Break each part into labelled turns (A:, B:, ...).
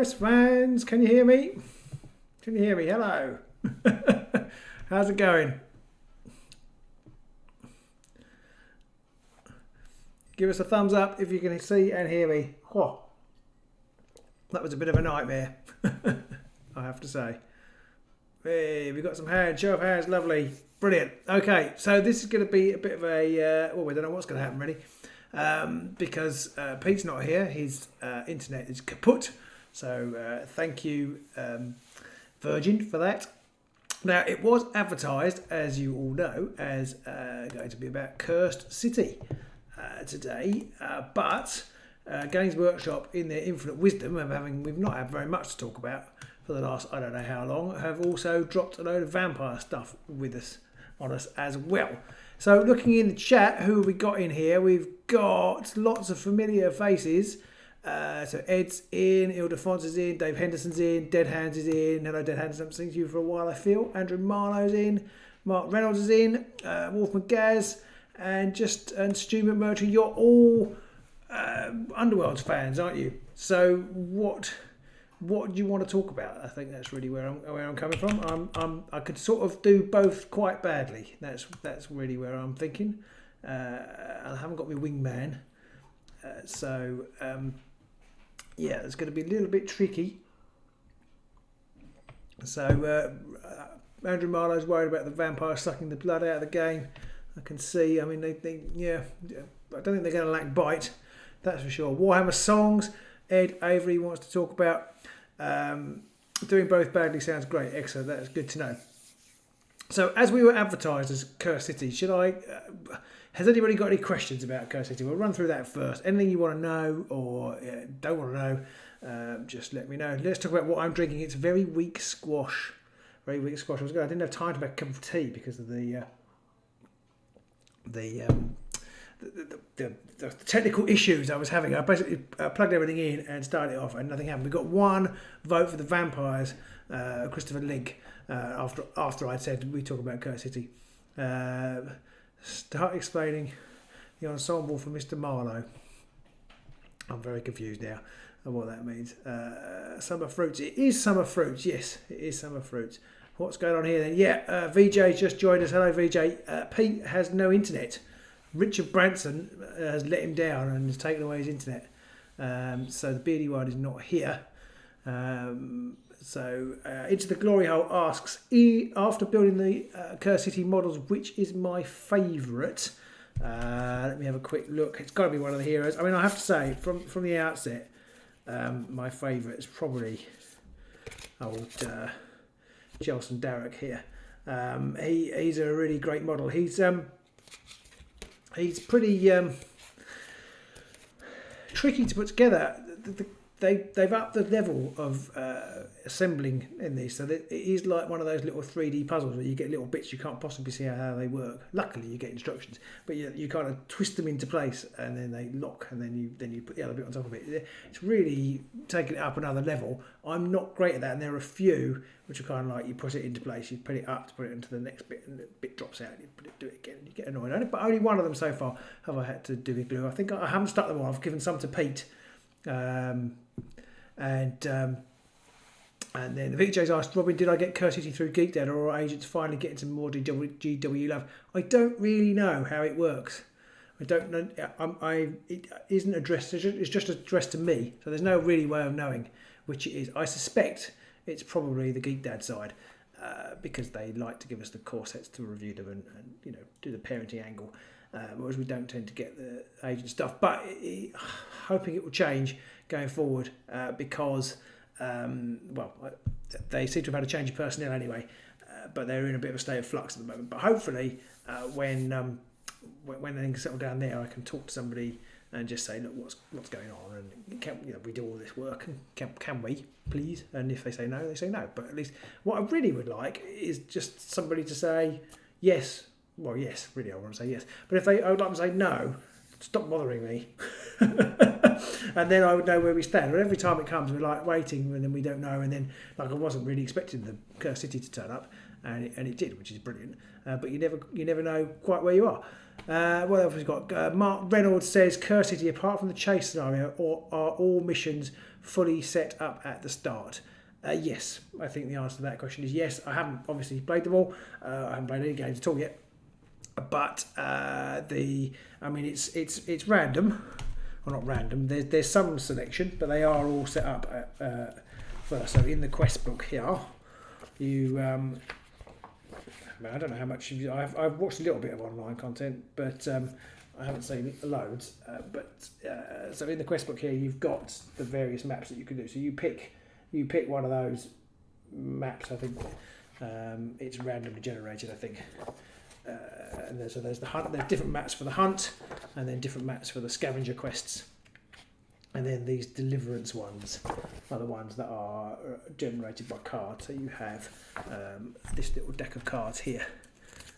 A: Warhammer fans, can you hear me? Can you hear me? Hello. How's it going? Give us a thumbs up if you can see and hear me. Oh, that was a bit of a nightmare, I have to say. Hey, we've got some hands, show of hands, lovely. Brilliant. Okay, so this is going to be a bit of a, we don't know what's going to happen really, because Pete's not here, his internet is kaput. So thank you, Virgin, for that. Now, it was advertised, as you all know, as going to be about Cursed City today, but Games Workshop, in their infinite wisdom of we've not had very much to talk about for the last, I don't know how long, have also dropped a load of vampire stuff on us as well. So looking in the chat, who have we got in here? We've got lots of familiar faces. So Ed's in, Ildefonse is in, Dave Henderson's in, Dead Hands is in. Hello Dead Hands, I haven't seen you for a while I feel. Andrew Marlowe's in, Mark Reynolds is in, Wolf McGaz, and Stu McMurtry. You're all Underworlds fans, aren't you? So what do you want to talk about? I think that's really where I'm coming from. I could sort of do both quite badly. That's really where I'm thinking. I haven't got my wingman, so yeah, it's going to be a little bit tricky. So Andrew Marlowe's worried about the vampire sucking the blood out of the game. I can see. I mean, yeah. I don't think they're going to lack bite. That's for sure. Warhammer songs. Ed Avery wants to talk about. Doing both badly sounds great. Excellent. That's good to know. So, as we were advertised as Cursed City, has anybody got any questions about Cursed City? We'll run through that first. Anything you want to know or don't want to know, just let me know. Let's talk about what I'm drinking. It's very weak squash. Very weak squash. I didn't have time to make a cup of tea because of the technical issues I was having. I basically plugged everything in and started it off and nothing happened. We got one vote for the vampires, Christopher Link, after I'd said we talk about Cursed City. Start explaining the ensemble for Mr. Marlowe. I'm very confused now of what that means. Summer fruits. It is summer fruits. Yes, it is summer fruits. What's going on here then? Yeah, VJ just joined us. Hello, VJ. Pete has no internet. Richard Branson has let him down and has taken away his internet. So the beardy one is not here. So Into the Glory Hole asks, after building the Cursed City models, which is my favourite? Let me have a quick look. It's got to be one of the heroes. I mean, I have to say, from the outset, my favourite is probably old Jelson Darroch here. He's a really great model. He's pretty tricky to put together. They've upped the level of assembling in these, so that it is like one of those little 3D puzzles where you get little bits you can't possibly see how they work. Luckily, you get instructions, but you kind of twist them into place and then they lock, and then you put the other bit on top of it. It's really taking it up another level. I'm not great at that, and there are a few which are kind of like you put it into place, you put it up to put it into the next bit, and the bit drops out, and you do it again, and you get annoyed. But only one of them so far have I had to do with glue. I think I haven't stuck them all. I've given some to Pete. And then the VJ's asked, Robin, did I get Cursed City through Geek Dad, or are agents finally getting some more GW love? I don't really know how it works. I don't know. It isn't addressed. It's just addressed to me, so there's no really way of knowing which it is. I suspect it's probably the Geek Dad side, because they like to give us the core sets to review them and do the parenting angle, whereas we don't tend to get the agent stuff. But hoping it will change going forward, because they seem to have had a change of personnel anyway, but they're in a bit of a state of flux at the moment. But hopefully, when things settle down there, I can talk to somebody and just say, look, what's going on, and can we do all this work, and can we please? And if they say no, they say no. But at least what I really would like is just somebody to say yes. Well, yes, really, I want to say yes. But I would like them to say no. Stop bothering me. And then I would know where we stand. But every time it comes, we're like waiting, and then we don't know. And then, like, I wasn't really expecting the Cursed City to turn up, and it did, which is brilliant. But you never know quite where you are. What else have we got? Mark Reynolds says, Cursed City, apart from the chase scenario, are all missions fully set up at the start? Yes, I think the answer to that question is yes. I haven't obviously played them all. I haven't played any games at all yet. But it's random. Well, not random. There's some selection, but they are all set up at first. So in the quest book here, you I don't know how much I've watched a little bit of online content, but I haven't seen loads. So in the quest book here, you've got the various maps that you can do. So you pick one of those maps. I think it's randomly generated. I think. And there's the hunt. There's different maps for the hunt, and then different maps for the scavenger quests. And then these deliverance ones are the ones that are generated by cards. So you have this little deck of cards here,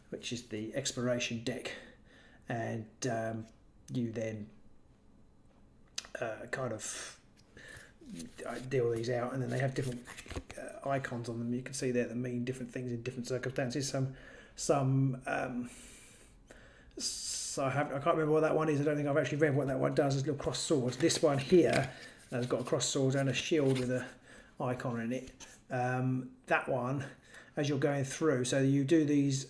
A: which is the exploration deck, and you then deal these out, and then they have different icons on them. You can see there that mean different things in different circumstances. So I can't remember what that one is. I don't think I've actually read what that one does. There's little cross swords. This one here has got a cross sword and a shield with an icon in it. That one, as you're going through, so you do these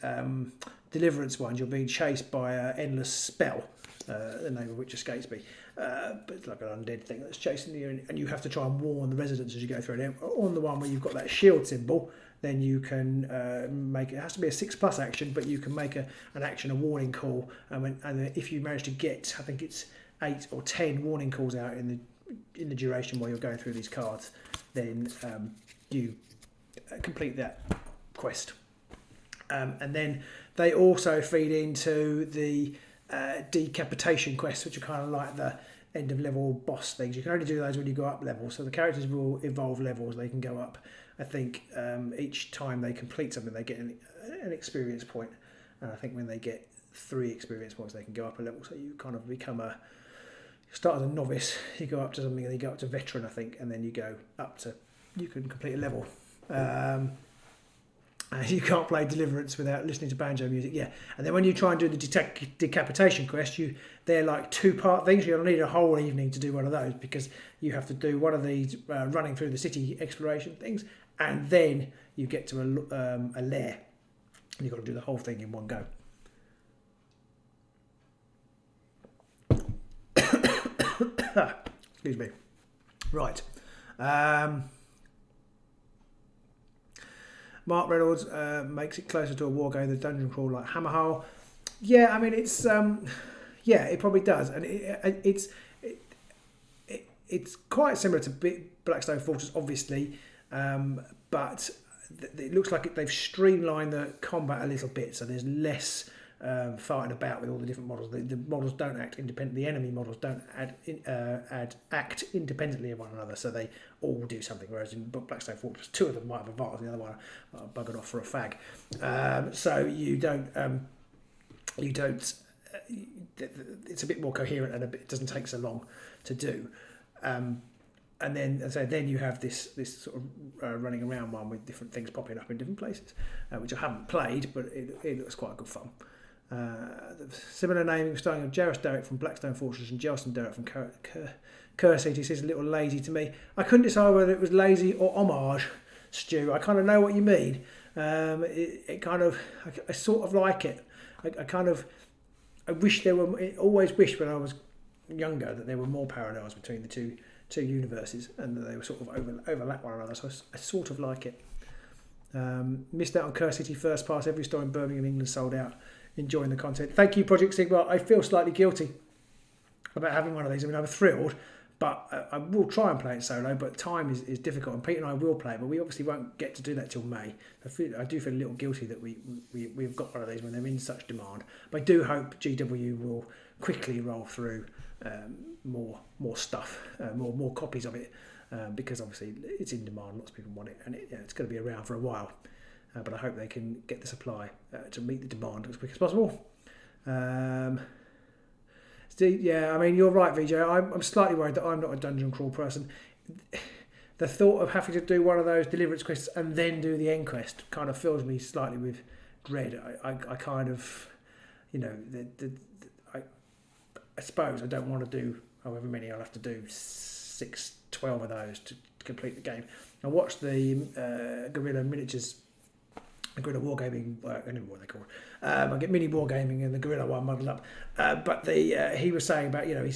A: deliverance ones, you're being chased by an endless spell, the name of which escapes me. But it's like an undead thing that's chasing you, and you have to try and warn the residents as you go through. And on the one where you've got that shield symbol, then you can make it has to be a 6+ action, but you can make an action, a warning call, and if you manage to get, I think it's 8 or 10 warning calls out in the duration while you're going through these cards, then you complete that quest. And then they also feed into the decapitation quests, which are kind of like the end of level boss things. You can only do those when you go up levels, so the characters will evolve levels. They can go up, I think each time they complete something they get an experience point, and I think when they get 3 experience points they can go up a level. So you kind of become you start as a novice, you go up to something, and you go up to veteran, I think, and then you go up to, you can complete a level. And you can't play Deliverance without listening to banjo music, yeah. And then when you try and do the decapitation quest, they're like 2-part things. You'll need a whole evening to do one of those, because you have to do one of these running through the city exploration things, and then you get to a lair. And you've got to do the whole thing in one go. Excuse me. Right. Mark Reynolds makes it closer to a war game than Dungeon Crawl like Hammerhole. Yeah, I mean it's it probably does, and it's quite similar to Blackstone Fortress, obviously, but it looks like they've streamlined the combat a little bit, so there's less fighting about with all the different models. The models don't act independently. The enemy models don't act independently of one another, so they all do something. Whereas in Blackstone Fortress, 2 of them might have advanced, the other one buggered off for a fag. So you don't. It's a bit more coherent, and it doesn't take so long to do. And then you have this sort of running around one with different things popping up in different places, which I haven't played, but it looks quite good fun. Similar naming, starting with Jareth Derrick from Blackstone Fortress and Jelson Derrick from Crusade. He says a little lazy to me. I couldn't decide whether it was lazy or homage, Stu. I kind of know what you mean. I sort of like it. I wish there were. I always wished when I was younger that there were more parallels between the two universes, and that they were sort of overlap one another. So I sort of like it. Missed out on Curse City First Pass. Every store in Birmingham, England sold out. Enjoying the content. Thank you, Project Sigmar. I feel slightly guilty about having one of these. I mean, I'm thrilled, but I will try and play it solo, but time is difficult, and Pete and I will play it, but we obviously won't get to do that till May. I do feel a little guilty that we've got one of these when they're in such demand. But I do hope GW will quickly roll through more stuff, more copies of it, because obviously it's in demand. Lots of people want it, and it's going to be around for a while. But I hope they can get the supply to meet the demand as quick as possible. Yeah, I mean, you're right, VJ. I'm slightly worried that I'm not a Dungeon Crawl person. The thought of having to do one of those deliverance quests and then do the end quest kind of fills me slightly with dread. I kind of, I suppose I don't want to do however many I'll have to do, 6 12 of those to complete the game. I watched the Guerrilla Miniatures, Guerrilla Wargaming, I don't know what they call it. I get Mini Wargaming and the Guerrilla one muddled up. But he was saying about, you know,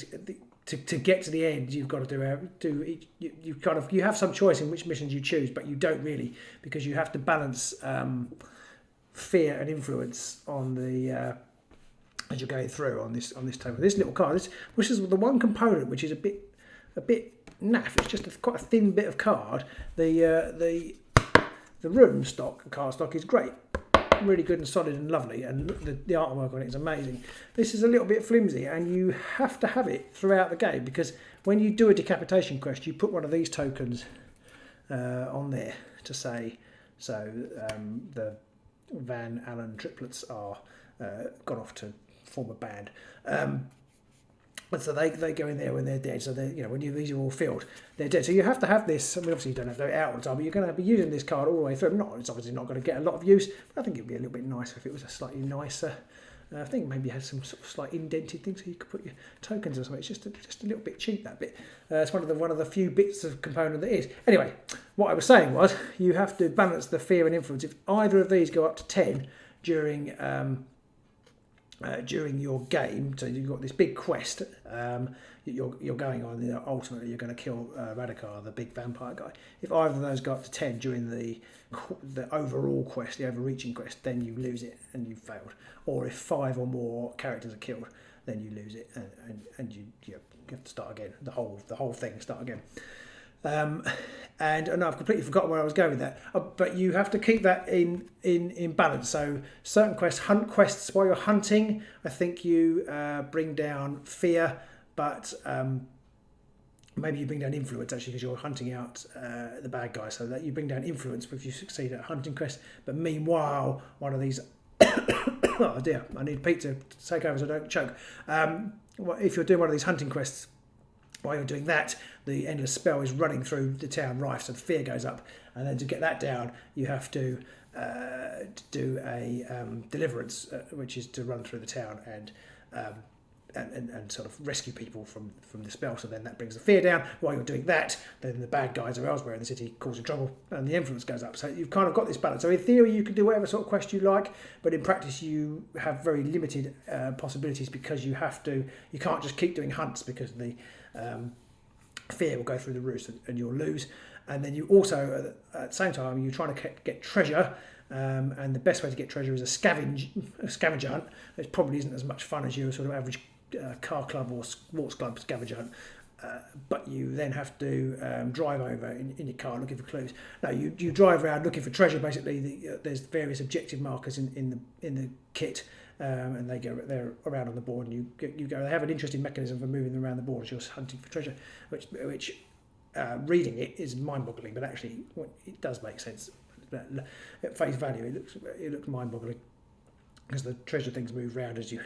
A: to get to the end, you've got to do each, you have some choice in which missions you choose, but you don't really, because you have to balance fear and influence on the as you're going through on this table. This little card, which is the one component which is a bit naff. It's just quite a thin bit of card. The room stock, card stock, is great, really good and solid and lovely, and the artwork on it is amazing. This is a little bit flimsy, and you have to have it throughout the game, because when you do a decapitation quest, you put one of these tokens on there to say, so the Van Allen triplets are gone off to form a band. And so they go in there when they're dead. So they, you know, when these are all filled, they're dead. So you have to have this. I mean, obviously you don't have to do it out all the time, but you're going to be using this card all the way through. It's obviously not going to get a lot of use, but I think it'd be a little bit nicer if it was a slightly nicer. I think maybe it has some sort of slight indented thing, so you could put your tokens or something. It's just a little bit cheap, that bit. It's one of the few bits of component that is. Anyway, what I was saying was you have to balance the fear and influence. If either of these go up to 10 during your game, so you've got this big quest you're going on, you know, ultimately you're going to kill Radikar, the big vampire guy. If either of those go up to 10 during the overall quest, the overreaching quest, then you lose it and you've failed. Or if 5 or more characters are killed, then you lose it and you have to start again. The whole thing start again. And I've completely forgotten where I was going with that. But you have to keep that in balance. So certain quests, hunt quests, while you're hunting, I think you bring down fear, but maybe you bring down influence, actually, because you're hunting out the bad guy. So that you bring down influence if you succeed at a hunting quest. But meanwhile, one of these... oh dear, I need Pete to take over so I don't choke. If you're doing one of these hunting quests, while you're doing that, the endless spell is running through the town rife, so the fear goes up. And then to get that down, you have to do a deliverance, which is to run through the town and sort of rescue people from the spell. So then that brings the fear down. While you're doing that, then the bad guys are elsewhere in the city causing trouble, and the influence goes up. So you've kind of got this balance. So in theory, you can do whatever sort of quest you like, but in practice, you have very limited possibilities, because you can't just keep doing hunts, because the fear will go through the roof and you'll lose. And then you also, at the same time, you're trying to get treasure, and the best way to get treasure is a scavenger hunt. It probably isn't as much fun as your sort of average car club or sports club scavenger hunt, but you then have to drive over in your car looking for clues. No, you drive around looking for treasure. Basically, there's various objective markers in the kit. And they're around on the board, and you go. They have an interesting mechanism for moving them around the board as you're hunting for treasure, which reading it is mind-boggling, but actually it does make sense. At face value, it looks mind-boggling, because the treasure things move around as you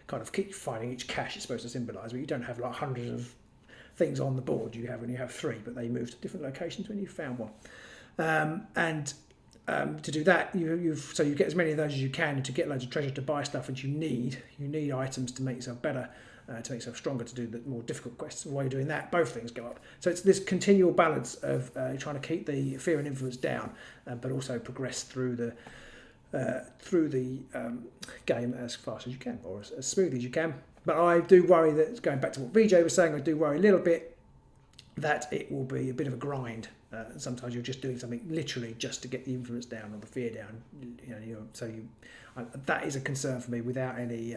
A: kind of keep finding each cache it's supposed to symbolise, but you don't have like hundreds of things on the board. You only have 3, but they move to different locations when you've found one. To do that, so you get as many of those as you can, and to get loads of treasure to buy stuff, and you need items to make yourself better, to make yourself stronger, to do the more difficult quests. While you're doing that, both things go up. So it's this continual balance of trying to keep the fear and influence down, but also progress through the game as fast as you can, or as smoothly as you can. But I do worry that, going back to what VJ was saying, I do worry a little bit that it will be a bit of a grind. Sometimes you're just doing something literally just to get the influence down or the fear down. That is a concern for me without any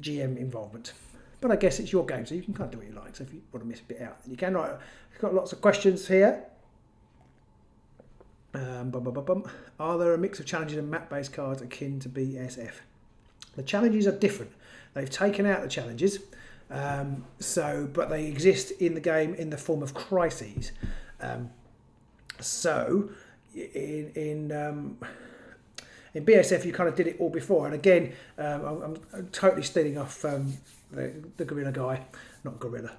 A: GM involvement. But I guess it's your game, so you can kind of do what you like. So if you want to miss a bit out, then you can. Right, I've got lots of questions here. Are there a mix of challenges and map-based cards akin to BSF? The challenges are different. They've taken out the challenges. But they exist in the game in the form of crises. In BSF, you kind of did it all before. And again, I'm totally stealing off the Gorilla guy, not Gorilla,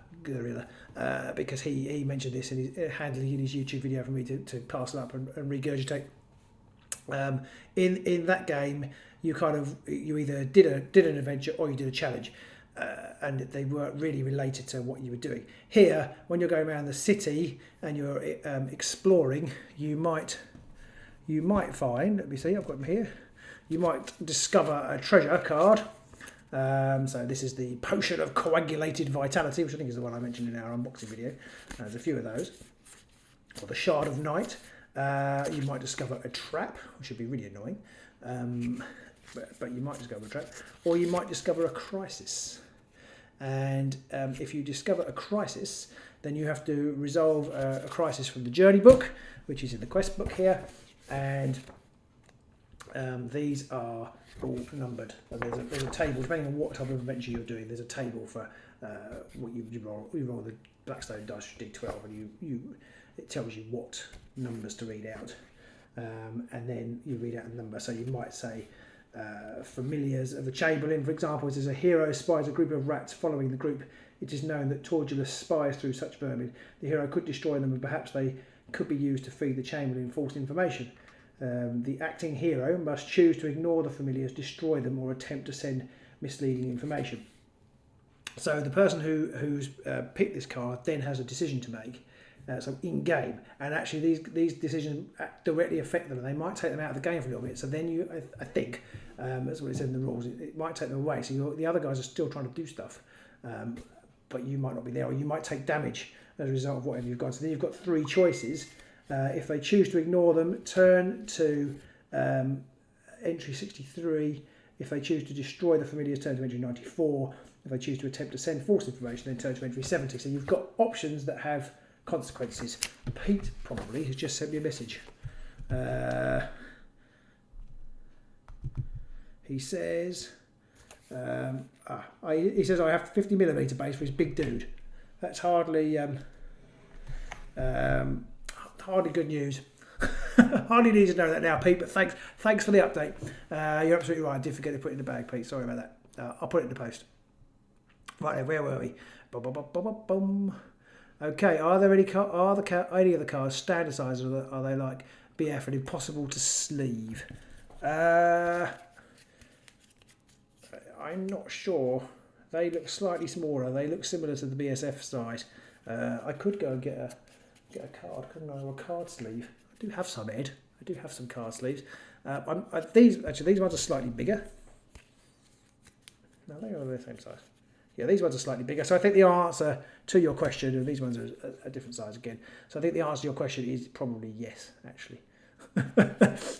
A: because he mentioned this and he's handling in his YouTube video for me to pass it up and regurgitate. In that game, you either did an adventure or you did a challenge. and they weren't really related to what you were doing. Here, when you're going around the city and you're exploring, you might find, let me see, I've got them here, you might discover a treasure card. So this is the Potion of Coagulated Vitality, which I think is the one I mentioned in our unboxing video. There's a few of those. Or the Shard of Night. You might discover a trap, which would be really annoying. But you might discover a trap. Or you might discover a crisis. And if you discover a crisis, then you have to resolve a crisis from the journey book, which is in the quest book here. And these are all numbered. There's a table, depending on what type of adventure you're doing, there's a table for what you roll. You roll the Blackstone dice D12 and it tells you what numbers to read out. And then you read out a number. So you might say Familiars of the Chamberlain, for example, says a hero spies a group of rats following the group. It is known that Tortulus spies through such vermin. The hero could destroy them and perhaps they could be used to feed the Chamberlain false information. The acting hero must choose to ignore the familiars, destroy them, or attempt to send misleading information. So the person who's picked this card then has a decision to make. So in game, and actually these decisions directly affect them, and they might take them out of the game for a little bit. So then I think that's what it said in the rules. It might take them away. So the other guys are still trying to do stuff, but you might not be there, or you might take damage as a result of whatever you've got. So then you've got three choices. If they choose to ignore them, turn to entry 63. If they choose to destroy the familiars, turn to entry 94. If they choose to attempt to send false information, then turn to entry 70. So you've got options that have consequences. Pete probably has just sent me a message. He says, he says I have 50mm base for his big dude. That's hardly good news. Hardly need to know that now, Pete. But thanks for the update. You're absolutely right. I did forget to put it in the bag, Pete. Sorry about that. I'll put it in the post. Right, where were we? Okay, are there any of the cards standard size, or are they like BF and impossible to sleeve? I'm not sure. They look slightly smaller. They look similar to the BSF size. I could go and get a card, couldn't I? Or a card sleeve. I do have some, Ed. I do have some card sleeves. These ones are slightly bigger. No, they are the same size. Yeah, these ones are slightly bigger. So I think the answer to your question, and these ones are a different size again. So I think the answer to your question is probably yes, actually.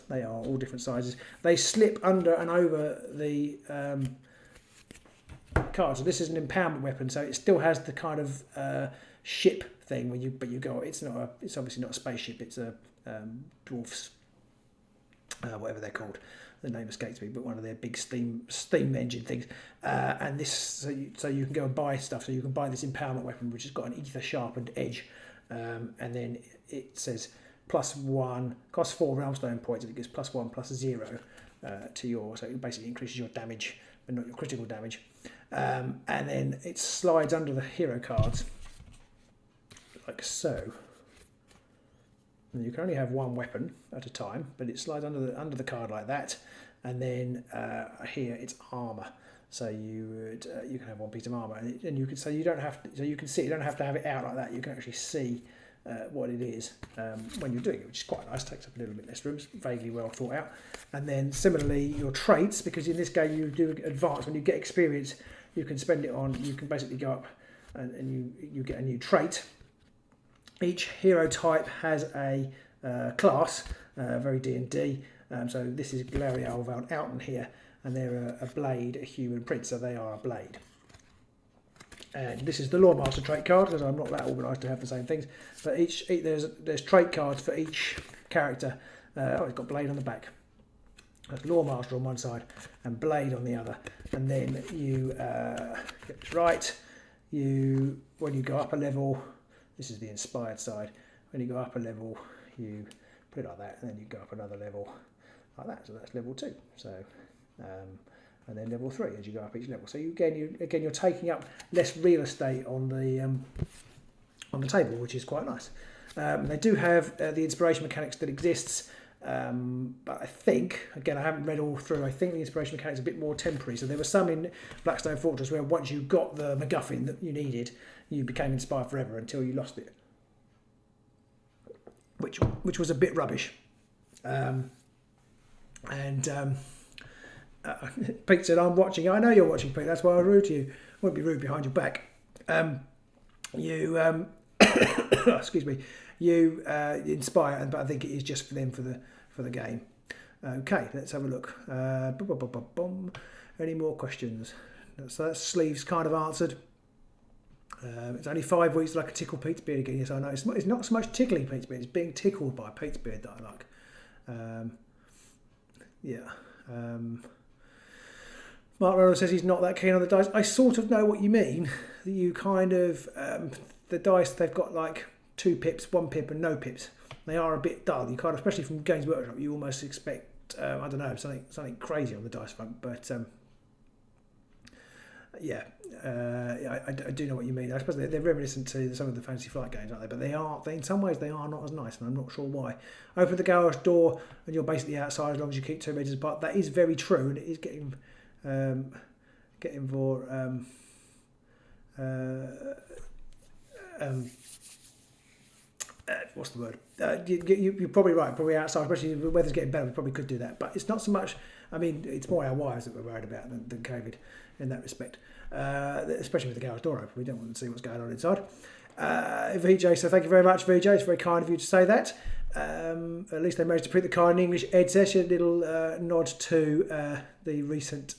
A: They are all different sizes. They slip under and over the card. So this is an empowerment weapon, so it still has the kind of ship thing when you go. It's obviously not a spaceship. It's a dwarfs, whatever they're called. The name escapes me, but one of their big steam engine things. And this, so you can go and buy stuff. So you can buy this empowerment weapon, which has got an ether sharpened edge, and then it says +1, costs 4 realmstone points, and it gives +1 +0 to your. So it basically increases your damage, but not your critical damage. And then it slides under the hero cards, like so. And you can only have one weapon at a time, but it slides under the card like that. And then here it's armor. So you can have one piece of armor, and you can you don't have to, you can see, you don't have to have it out like that. You can actually see what it is when you're doing it, which is quite nice. Takes up a little bit less room. It's vaguely well thought out. And then similarly your traits, because in this game you do advance. When you get experience, you can spend it on. You can basically go up and you get a new trait. Each hero type has a class, very D&D. So this is Gladiator Van Outen here, and they're a blade, a human prince, so they are a blade. And this is the Lawmaster trait card, because I'm not that organised to have the same things. But there's trait cards for each character. It's got blade on the back. That's Lawmaster on one side and blade on the other. And then you get this right. When you go up a level. This is the inspired side. When you go up a level, you put it like that, and then you go up another level like that. So that's level 2. So, and then level 3 as you go up each level. So you're taking up less real estate on the table, which is quite nice. They do have the inspiration mechanic still exists. But I think, again, I haven't read all through, I think the inspiration mechanic is a bit more temporary. So there were some in Blackstone Fortress where once you got the MacGuffin that you needed, you became inspired forever until you lost it. Which was a bit rubbish. Pete said, I'm watching. I know you're watching, Pete. That's why I rude to you. I won't be rude behind your back. Excuse me. You inspire, but I think it is just for them for the game. Okay, let's have a look. Any more questions? So that's sleeves kind of answered. It's only 5 weeks that I can tickle Pete's beard again. Yes, I know. It's not so much tickling Pete's beard, it's being tickled by Pete's beard that I like. Mark Reynolds says he's not that keen on the dice. I sort of know what you mean. You kind of, the dice, they've got like 2 pips, 1 pip and no pips. They are a bit dull. You kind of, especially from Games Workshop, you almost expect, I don't know, something crazy on the dice front. But I do know what you mean. I suppose they're reminiscent to some of the Fantasy Flight games, aren't they? But in some ways, they are not as nice, and I'm not sure why. Open the garage door, and you're basically outside as long as you keep 2 metres apart. That is very true, and it is getting more. What's the word? You're probably right. Probably outside, especially if the weather's getting better. We probably could do that, but it's not so much. I mean, it's more our wives that we're worried about than COVID in that respect. Especially with the garage door open, we don't want to see what's going on inside. VJ, so thank you very much, VJ. It's very kind of you to say that. At least they managed to put the card in English. Ed says a little nod to the recent.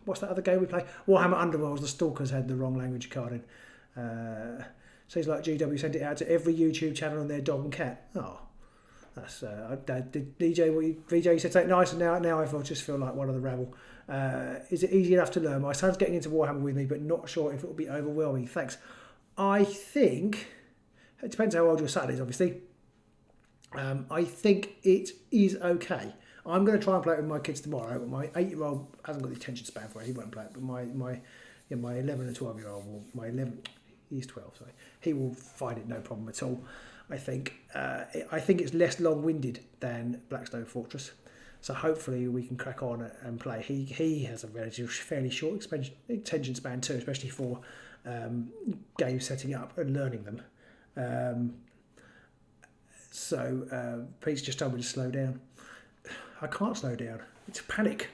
A: What's that other game we play? Warhammer Underworlds. The Stalkers had the wrong language card in. Seems like GW sent it out to every YouTube channel on their dog and cat. Oh, that's did VJ said take nice, and now I just feel like one of the rabble. Is it easy enough to learn? My son's getting into Warhammer with me, but not sure if it will be overwhelming. Thanks. I think it depends how old your son is, obviously. I think it is okay. I'm going to try and play it with my kids tomorrow. But my 8-year-old hasn't got the attention span for it. He won't play it. But my 11 and 12-year-old he's 12, sorry. He will find it no problem at all. I think it's less long-winded than Blackstone Fortress. So hopefully we can crack on and play. He has a fairly short attention span too, especially for games setting up and learning them. So Pete's just told me to slow down. I can't slow down. It's a panic.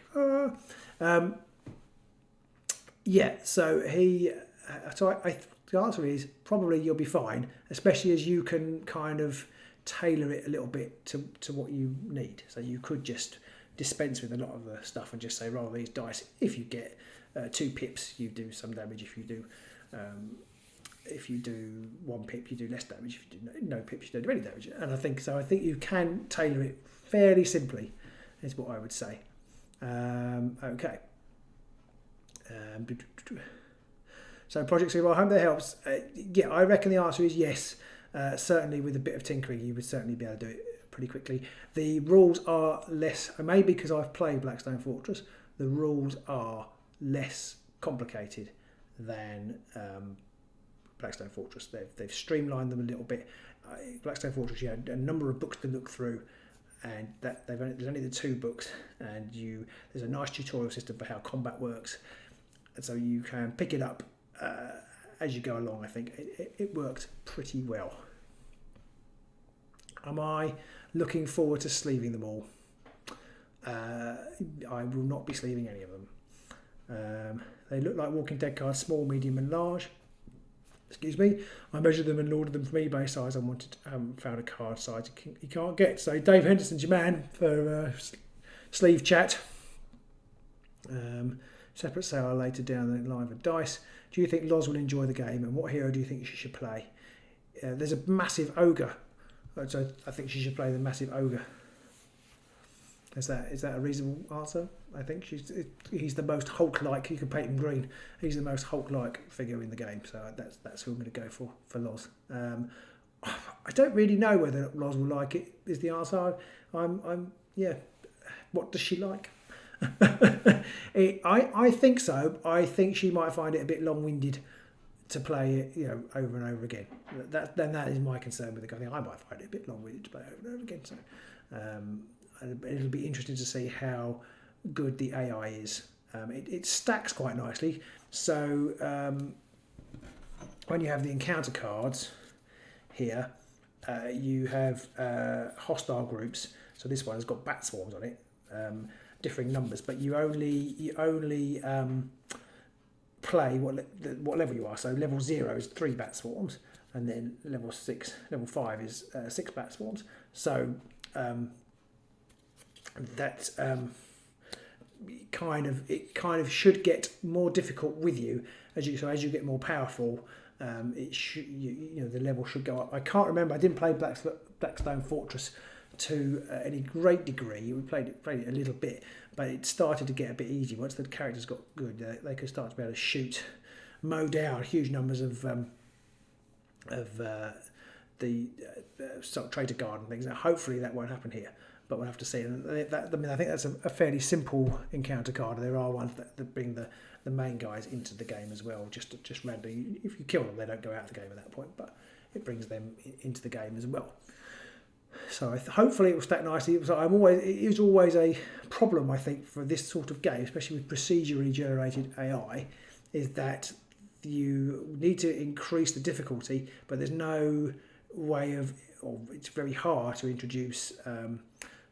A: The answer is probably you'll be fine, especially as you can kind of tailor it a little bit to what you need. So you could just dispense with a lot of the stuff and just say, roll these dice. If you get 2 pips, you do some damage. If you do 1 pip, you do less damage. If you do no pips, you don't do any damage. And I think you can tailor it fairly simply, is what I would say. Okay. So Project Sigmar, I hope that helps. I reckon the answer is yes. Certainly with a bit of tinkering, you would certainly be able to do it pretty quickly. The rules are less, maybe because I've played Blackstone Fortress, the rules are less complicated than Blackstone Fortress. They've streamlined them a little bit. Blackstone Fortress, you had a number of books to look through, and there's only the 2 books, and there's a nice tutorial system for how combat works, and so you can pick it up as you go along. I think it works pretty well. Am I looking forward to sleeving them all? I will not be sleeving any of them. They look like Walking Dead cards, small, medium and large. Excuse me. I measured them and ordered them from eBay size. I haven't found a card size you can't get. So Dave Henderson's your man for sleeve chat. Separate sale later down the line for dice. Do you think Loz will enjoy the game, and what hero do you think she should play? There's a massive ogre, so I think she should play the massive ogre. Is that a reasonable answer? I think he's the most Hulk-like. You can paint him green. He's the most Hulk-like figure in the game, so that's who I'm going to go for Loz. I don't really know whether Loz will like it. Is the answer? What does she like? I think so. I think she might find it a bit long-winded to play it, over and over again. That is my concern with the game. I might find it a bit long-winded to play over and over again. So it'll be interesting to see how good the AI is. It stacks quite nicely. So when you have the encounter cards here, you have hostile groups. So this one has got bat swarms on it, differing numbers, but you only play what level you are. So level 0 is 3 bat swarms, and then level 5 is 6 bat swarms. So that it kind of should get more difficult with you as you get more powerful. The level should go up. I can't remember. I didn't play Blackstone Fortress to any great degree. We played it a little bit, but it started to get a bit easy once the characters got good. They could start to be able to mow down huge numbers of the traitor guard and things. Now, hopefully that won't happen here, but we'll have to see. And I think that's a fairly simple encounter card. There are ones that bring the main guys into the game as well. Just randomly, if you kill them, they don't go out of the game at that point, but it brings them into the game as well. So hopefully it will stack nicely. It is always a problem, I think, for this sort of game, especially with procedurally generated AI, is that you need to increase the difficulty, but there's no way or it's very hard to introduce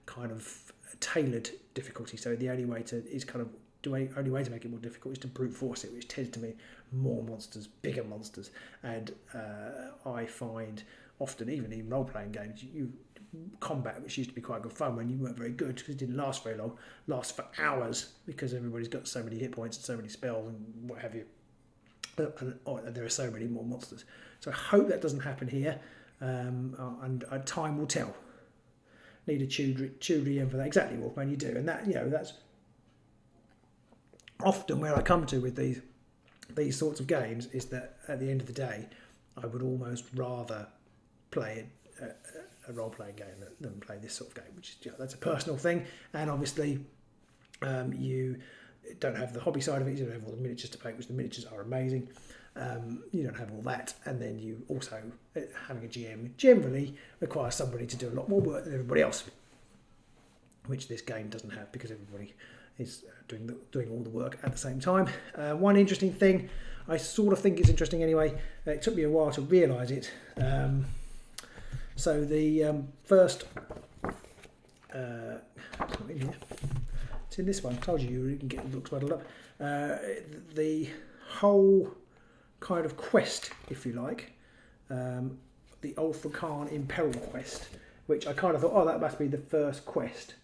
A: kind of tailored difficulty. So the only way to make it more difficult is to brute force it, which tends to mean more monsters, bigger monsters. And I find often, even in role-playing games, combat, which used to be quite good fun when you weren't very good because it didn't last very long, lasts for hours because everybody's got so many hit points and so many spells and what have you. And there are so many more monsters. So I hope that doesn't happen here, and time will tell. Need a Tudor for that. Exactly, Wolfman, you do. And that's often where I come to with these sorts of games, is that at the end of the day, I would almost rather play a role-playing game than play this sort of game, which is that's a personal thing. And obviously you don't have the hobby side of it. You don't have all the miniatures to play, which the miniatures are amazing. You don't have all that, and then you also, having a GM generally requires somebody to do a lot more work than everybody else, which this game doesn't have because everybody is doing all the work at the same time. One interesting thing, I sort of think it's interesting anyway, it took me a while to realise it. So the first, it's in this one, I told you can get the books muddled up. The whole kind of quest, if you like, the Ulfa Khan in Peril quest, which I kind of thought, that must be the first quest,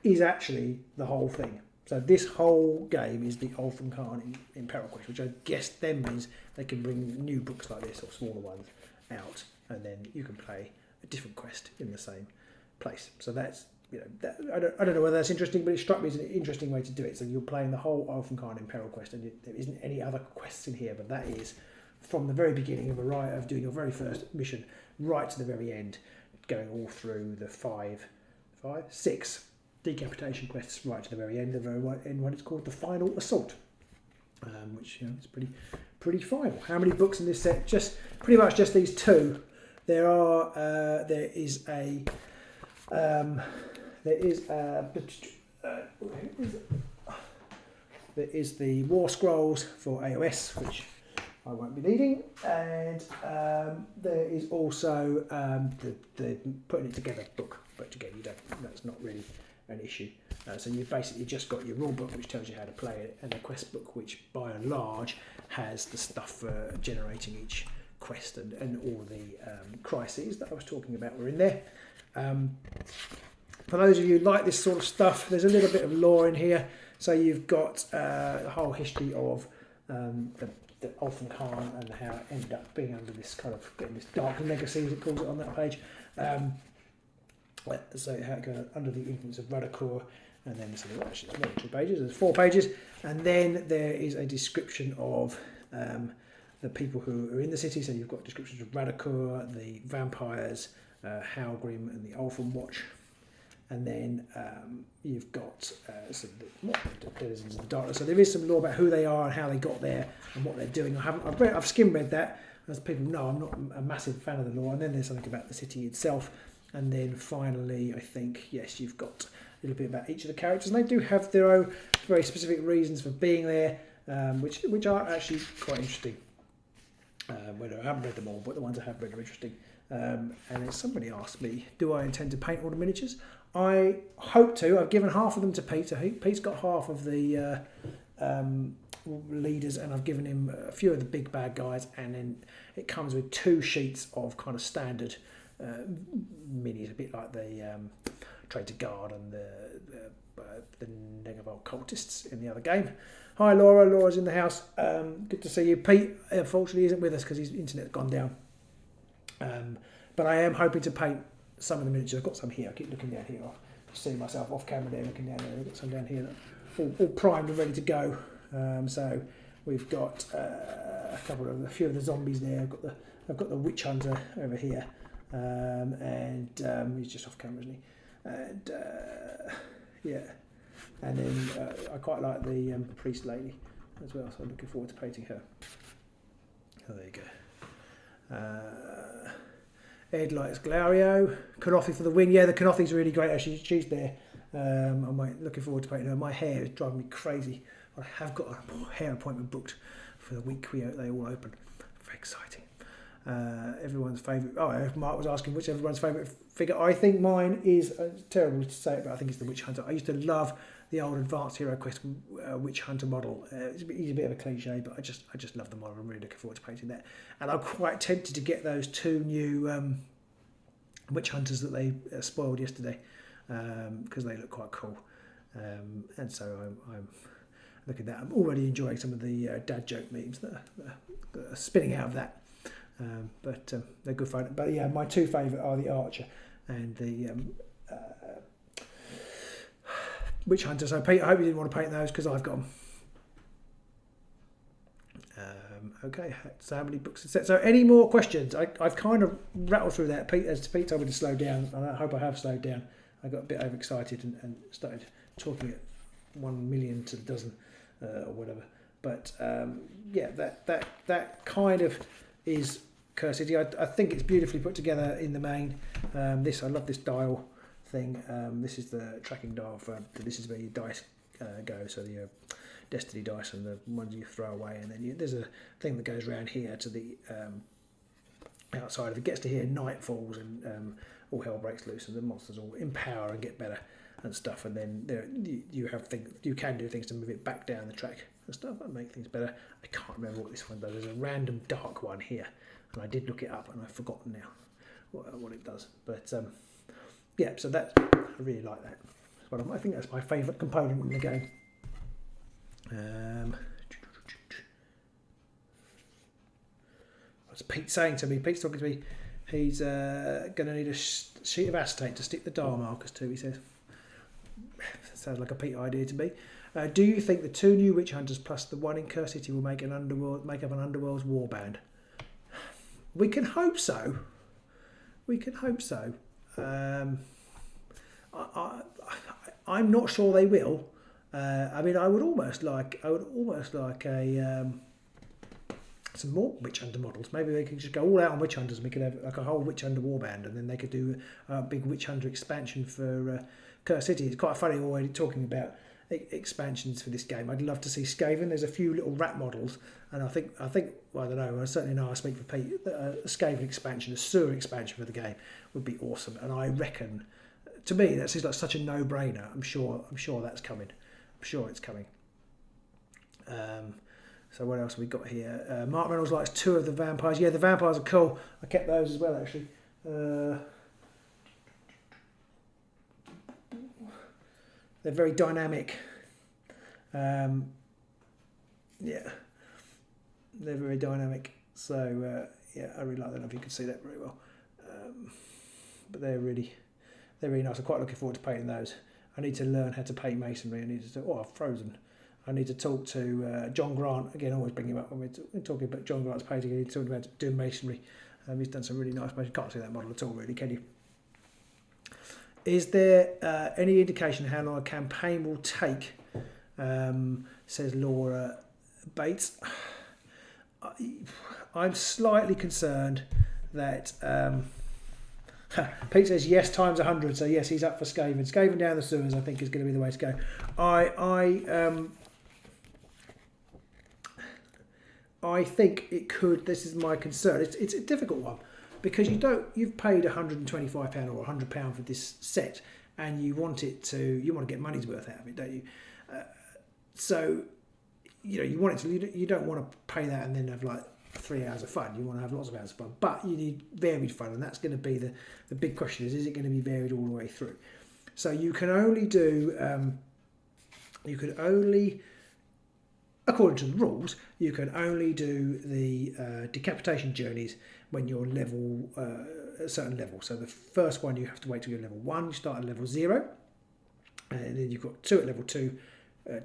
A: is actually the whole thing. So this whole game is the Ulfa Khan in Peril quest, which I guess then means they can bring new books like this or smaller ones out, and then you can play a different quest in the same place. So that's, I don't know whether that's interesting, but it struck me as an interesting way to do it. So you're playing the whole Ulfa Khan in Peril quest, and there isn't any other quests in here, but that is from the very beginning of doing your very first mission right to the very end, going all through the six decapitation quests right to the very end. The very end one is called the Final Assault, which is pretty final. How many books in this set? Just pretty much just these two. There is the War Scrolls for AOS, which I won't be needing, and there is also the Putting It Together book, but again, that's not really an issue. So you've basically just got your rule book, which tells you how to play it, and the quest book, which by and large has the stuff for generating each quest, and all the crises that I was talking about were in there. For those of you who like this sort of stuff, there's a little bit of lore in here. So you've got the whole history of the Ulfa Khan and how it ended up being under this kind of this dark legacy, as it calls it on that page. So how it goes under the influence of Radakur, and then there's more 2 pages. There's 4 pages, and then there is a description of the people who are in the city. So you've got descriptions of Radakur, the vampires, Halgrim, and the Ulfan Watch. And then you've got some Denizens of the Darkness. So there is some lore about who they are and how they got there and what they're doing. I've skim read that. As people know, I'm not a massive fan of the lore. And then there's something about the city itself. And then finally, I think, yes, you've got a little bit about each of the characters. And they do have their own very specific reasons for being there, which are actually quite interesting. Well, I haven't read them all, but the ones I have read are interesting. And then somebody asked me, do I intend to paint all the miniatures? I hope to. I've given half of them to Pete. So Pete's got half of the leaders, and I've given him a few of the big bad guys, and then it comes with 2 sheets of kind of standard minis, a bit like the Traitor Guard and the Negaval cultists in the other game. Hi Laura, Laura's in the house. Good to see you. Pete unfortunately isn't with us because his internet's gone down. But I am hoping to paint some of the miniatures. I've got some here. I keep looking down here. I see myself off camera there, looking down there. I've got some down here, all primed and ready to go. So we've got a few of the zombies there. I've got the Witch Hunter over here, and he's just off camera, isn't he? And yeah, and then I quite like the priest lady as well. So I'm looking forward to painting her. Oh, there you go. Ed likes Glario. Kanothi for the win. Yeah, the Kanothi's really great actually. She's there. I'm looking forward to painting her. My hair is driving me crazy. I have got a hair appointment booked for the week they all open. Very exciting. Everyone's favourite. Oh, Mark was asking which everyone's favourite figure. I think mine is, it's terrible to say it, but I think it's the Witch Hunter. I used to love the old Advanced Hero Quest Witch Hunter model. He's a bit of a cliche, but I just love the model. I'm really looking forward to painting that. And I'm quite tempted to get those 2 new Witch Hunters that they spoiled yesterday, because they look quite cool. And so I'm looking at that. I'm already enjoying some of the dad joke memes that are spinning out of that. But they're good fun. But yeah, my 2 favourite are the Archer and the Witch Hunter. So Pete, I hope you didn't want to paint those because I've got them. Okay, so how many books is set? So any more questions? I've kind of rattled through that. Pete told me to slow down, and I hope I have slowed down. I got a bit overexcited and started talking at 1 million to the dozen or whatever. But yeah, that kind of is Curse City. I think it's beautifully put together in the main. I love this dial thing. This is the tracking dial for. This is where your dice go. So the Destiny dice and the ones you throw away, and then there's a thing that goes around here to the outside. If it gets to here, night falls and all hell breaks loose, and the monsters all empower and get better and stuff. And then you can do things to move it back down the track and stuff and make things better. I can't remember what this one does. There's a random dark one here, and I did look it up and I've forgotten now what it does. But yeah, so I really like that. I think that's my favourite component in the game. What's Pete saying to me? Pete's talking to me. He's going to need a sheet of acetate to stick the dial markers to, he says. Sounds like a Pete idea to me. Do you think the 2 new Witch Hunters plus the one in Curse City will make up an Underworld's warband? We can hope so. I'm not sure they will. I mean, I would almost like some more Witch Hunter models. Maybe they could just go all out on Witch Hunters and we could have like a whole Witch Hunter warband, and then they could do a big Witch Hunter expansion for Curse City. It's quite funny already talking about expansions for this game. I'd love to see Skaven. There's a few little rat models, and I think well, I don't know. I certainly know I speak for Pete. A Skaven expansion, a sewer expansion for the game would be awesome. And I reckon, to me, that seems like such a no-brainer. I'm sure that's coming. I'm sure it's coming. So what else have we got here? Mark Reynolds likes 2 of the vampires. Yeah, the vampires are cool. I kept those as well, actually. They're very dynamic. Yeah, they're very dynamic. So yeah, I really like that. I don't know if you can see that very well. But they're really nice. I'm quite looking forward to painting those. I need to learn how to paint masonry. I've frozen. I need to talk to John Grant again. I always bring him up when we're talking about John Grant's painting. He's talking about doing masonry. He's done some really nice masonry. Can't see that model at all, really, can you? Is there any indication how long a campaign will take? Says Laura Bates. I'm slightly concerned that Pete says yes times 100, so yes, he's up for Skaven. Skaven down the sewers, I think, is going to be the way to go. I think it could. This is my concern. It's a difficult one because you've paid £125 or £100 for this set, and you want to get money's worth out of it, don't you? So you want it to. You don't want to pay that and then have like 3 hours of fun. You want to have lots of hours of fun, but you need varied fun, and that's going to be the big question: is it going to be varied all the way through? So you can only do. According to the rules, you can only do the decapitation journeys when you're level a certain level. So the first one you have to wait till you're level 1. You start at level 0, and then you've got 2 at level 2,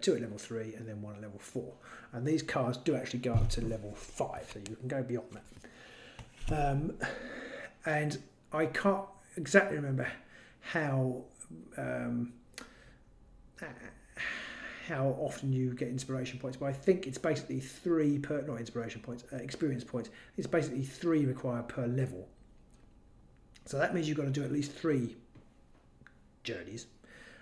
A: 2 at level 3, and then 1 at level 4. And these cards do actually go up to level 5, so you can go beyond that. And I can't exactly remember how often you get inspiration points, but I think it's basically 3 per, not inspiration points, experience points. It's basically 3 required per level. So that means you've got to do at least 3 journeys.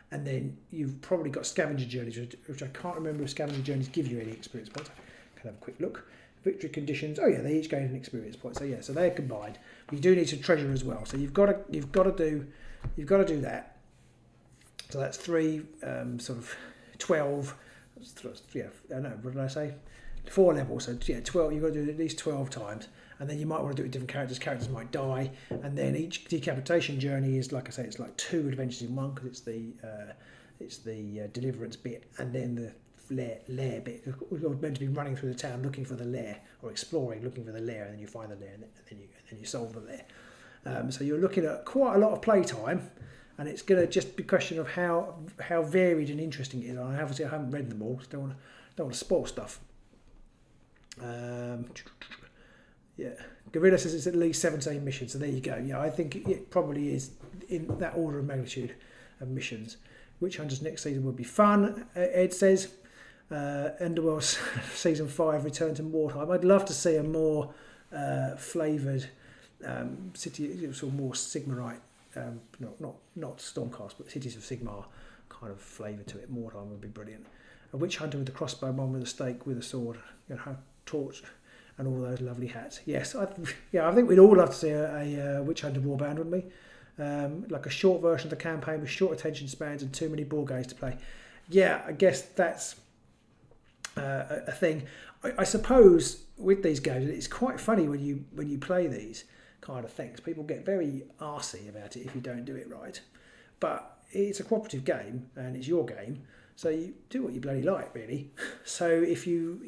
A: And then you've probably got scavenger journeys, which I can't remember if scavenger journeys give you any experience points. I can have a quick look. Victory conditions, oh yeah, they each gain an experience point. So yeah, so they're combined. But you do need to treasure as well. So you've got to do that. So that's 3 sort of 12, yeah, I know, what did I say? 4 levels, so yeah, 12, you've got to do it at least 12 times, and then you might want to do it with different characters. Characters might die, and then each decapitation journey is, like I say, it's like 2 adventures in one, because it's the deliverance bit, and then the lair bit. You're meant to be running through the town looking for the lair, or exploring, looking for the lair, and then you find the lair, and then you solve the lair. So you're looking at quite a lot of playtime. And it's going to just be a question of how varied and interesting it is. And obviously I haven't read them all, so don't want to spoil stuff. Yeah, Gorilla says it's at least 17 missions, so there you go. Yeah, I think it probably is in that order of magnitude of missions. Witch Hunters next season would be fun, Ed says. Underworlds season 5 return to wartime. I'd love to see a more flavoured city, sort of more Sigmarite. Not Stormcast, but Cities of Sigmar kind of flavour to it. Wartime would be brilliant. A witch hunter with a crossbow, one with a stake, with a sword, torch, and all those lovely hats. Yes, I think we'd all love to see a witch hunter warband, wouldn't we? Like a short version of the campaign with short attention spans and too many board games to play. Yeah, I guess that's a thing. I suppose with these games, it's quite funny when you play these kind of things. People get very arsey about it if you don't do it right, but it's a cooperative game and it's your game, so you do what you bloody like, really. So if you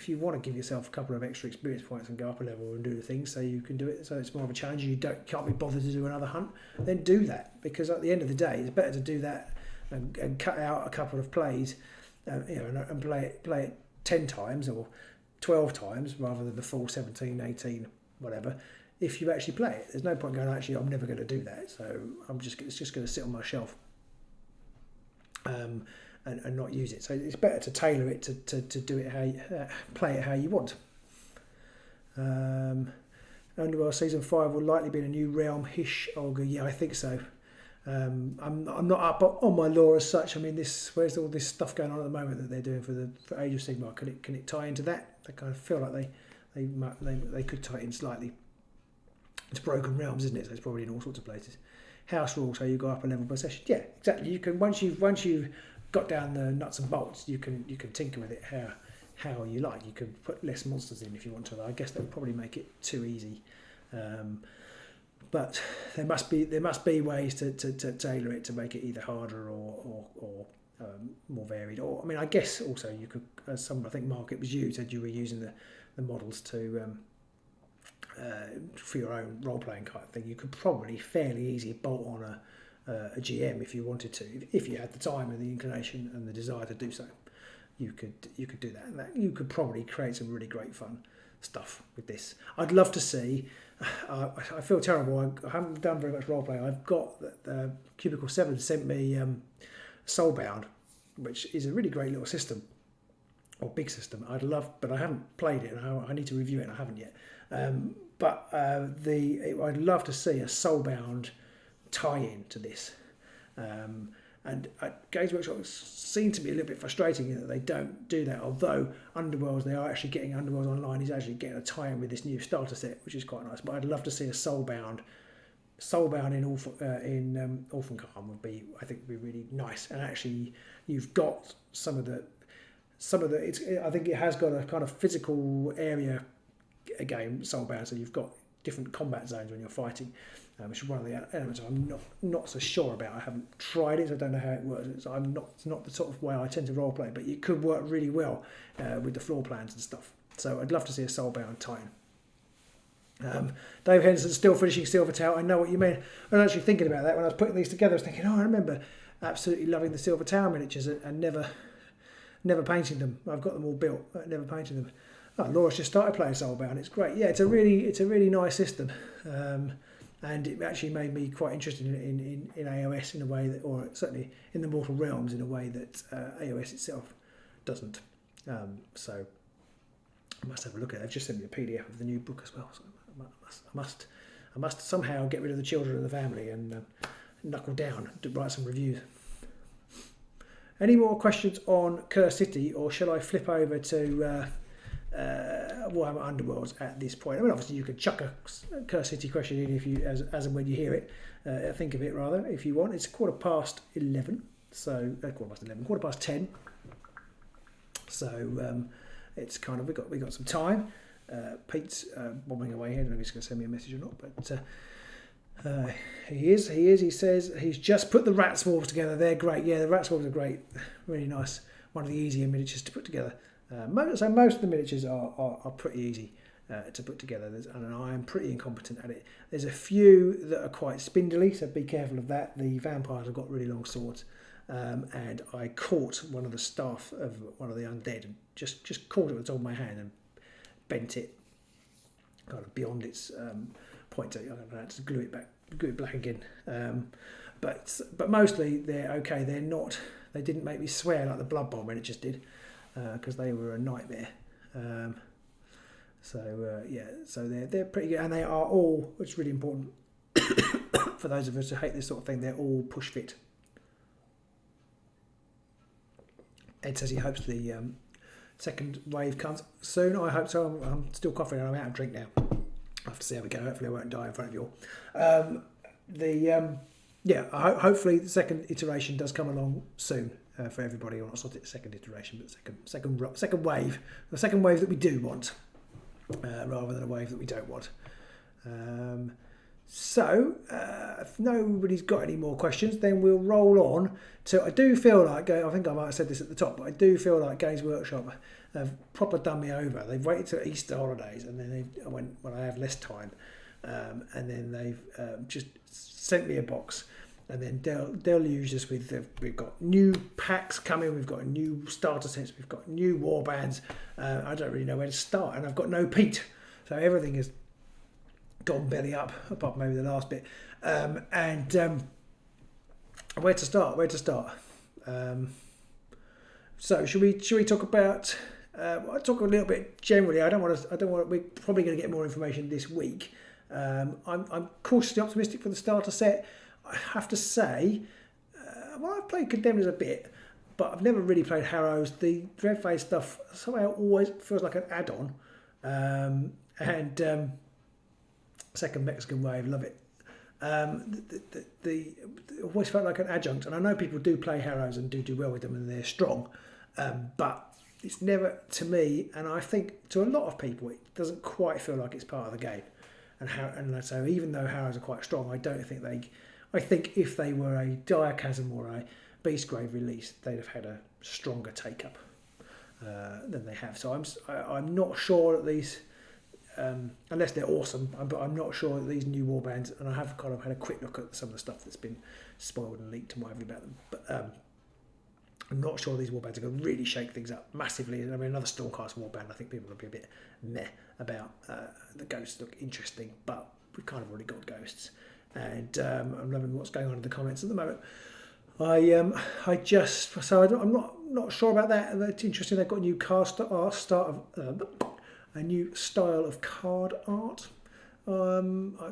A: want to give yourself a couple of extra experience points and go up a level and do the things so you can do it, so it's more of a challenge, you can't be bothered to do another hunt, then do that, because at the end of the day it's better to do that and cut out a couple of plays and play it 10 times or 12 times rather than the full 17, 18, whatever. If you actually play it, there's no point going, actually, I'm never going to do that. So it's just going to sit on my shelf and not use it. So it's better to tailor it to do it play it how you want. Underworld season 5 will likely be in a new realm. Hish, Olga. Yeah, I think so. I'm not up on my lore as such. I mean, where's all this stuff going on at the moment that they're doing for Age of Sigmar? Can it tie into that? I kind of feel like they could tie it in slightly. It's Broken Realms, isn't it? So it's probably in all sorts of places. House rules, so you go up a level per session. Yeah, exactly. You can once you've got down the nuts and bolts, you can tinker with it how you like. You can put less monsters in if you want to. I guess that would probably make it too easy. But there must be ways to tailor it to make it either harder or more varied. Or I mean, I guess also you could, as I think Mark, it was you said you were using the models to. For your own role-playing kind of thing, you could probably fairly easily bolt on a GM if you wanted to, if you had the time and the inclination and the desire to do so. You could do that, and that you could probably create some really great fun. stuff with this. I'd love to see. I feel terrible. I haven't done very much roleplay. I've got Cubicle 7 sent me Soulbound, which is a really great little system, or big system. But I haven't played it, and I need to review it, and I haven't yet. I'd love to see a Soulbound tie-in to this. And Games Workshop seem to be a little bit frustrating in that they don't do that. Although Underworlds, they are actually getting Underworlds Online. He's actually getting a tie-in with this new starter set, which is quite nice. But I'd love to see a Soulbound in Orphancarn would be, I think, would be really nice. And actually, you've got some of the. I think it has got a kind of physical area game, Soulbound. So you've got different combat zones when you're fighting. Which is one of the elements I'm not so sure about. I haven't tried it, so I don't know how it works. It's not the sort of way I tend to roleplay, but it could work really well with the floor plans and stuff. So I'd love to see a Soulbound tie-in. Dave Henderson still finishing Silvertail. I know what you mean. I was actually thinking about that when I was putting these together. I was thinking, I remember absolutely loving the Silvertail miniatures and never painting them. I've got them all built, but never painted them. Oh, Laura's just started playing Soulbound. It's great. Yeah, it's a really nice system. And it actually made me quite interested in AOS in a way that, or certainly in the Mortal Realms in a way that AOS itself doesn't. So I must have a look at it. They've just sent me a PDF of the new book as well. So I must somehow get rid of the children of the family and knuckle down to write some reviews. Any more questions on Curse City, or shall I flip over to Warhammer Underworlds at this point? I mean, obviously you could chuck a Curse City question in if you, as and when you hear it, think of it rather, if you want. It's 11:15, so 10. So it's kind of we got some time. Pete's bombing away here. I don't know if he's going to send me a message or not, but he is. He says he's just put the rat swarms together. They're great. Yeah, the rat swarms are great. Really nice. One of the easier miniatures to put together. So most of the miniatures are pretty easy to put together, and I am pretty incompetent at it. There's a few that are quite spindly, so be careful of that. The vampires have got really long swords, and I caught one of the staff of one of the undead and just caught it with the top of my hand and bent it kind of beyond its point. So I had to glue it back again. But mostly they're okay. They didn't make me swear like the Blood Bowl miniatures did. Because they were a nightmare. So they're pretty good, and they are all, which is really important for those of us who hate this sort of thing, they're all push fit. Ed says he hopes the second wave comes soon. I hope so. I'm still coughing and I'm out of drink now. I'll have to see how we go. Hopefully I won't die in front of you all. Hopefully the second iteration does come along soon. For everybody, or not sort of second iteration, but second wave, the second wave that we do want, rather than a wave that we don't want. If nobody's got any more questions, then we'll roll on to. I do feel like I think I might have said this at the top, but I do feel like Games Workshop have proper done me over. They've waited till Easter holidays, and then when I have less time, and then they've just sent me a box. And then they'll use this with, we've got new packs coming, we've got new starter sets, we've got new war bands. I don't really know where to start, and I've got no Pete. So everything has gone belly up, apart from maybe the last bit. Where to start? So should we talk about, I'll talk a little bit generally. We're probably going to get more information this week. I'm cautiously optimistic for the starter set. I have to say, I've played Condemners a bit, but I've never really played Harrows. The Dreadface stuff somehow always feels like an add-on. Second Mexican Wave, love it. It always felt like an adjunct, and I know people do play Harrows and do well with them, and they're strong, but it's never, to me, and I think to a lot of people, it doesn't quite feel like it's part of the game. And so even though Harrows are quite strong, I think if they were a Dire Chasm or a Beastgrave release, they'd have had a stronger take-up than they have. So I'm not sure that these, unless they're awesome, but I'm not sure that these new warbands, and I have kind of had a quick look at some of the stuff that's been spoiled and leaked and whatever about them. But I'm not sure these warbands are going to really shake things up massively. I mean, another Stormcast warband, I think people will be a bit meh about. The ghosts look interesting, but we've kind of already got ghosts. And I'm loving what's going on in the comments at the moment. I'm not sure about that. It's interesting. They've got a new a new style of card art. Again, I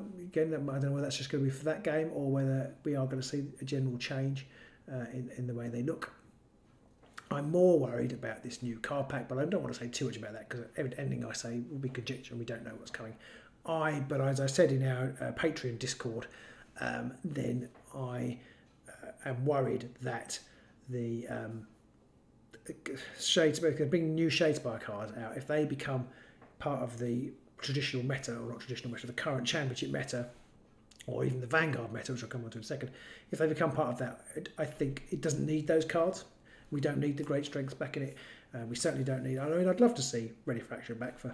A: don't know whether that's just going to be for that game or whether we are going to see a general change in the way they look. I'm more worried about this new card pack, but I don't want to say too much about that because anything I say will be conjecture and we don't know what's coming. But as I said in our Patreon Discord, then I am worried that the Shadespire, bringing new Shadespire cards out, if they become part of the traditional meta, or not traditional meta, the current championship meta, or even the Vanguard meta, which I'll come on to in a second, if they become part of that, I think it doesn't need those cards. We don't need the great strengths back in it. We certainly don't need. I mean, I'd love to see Ready for Action back for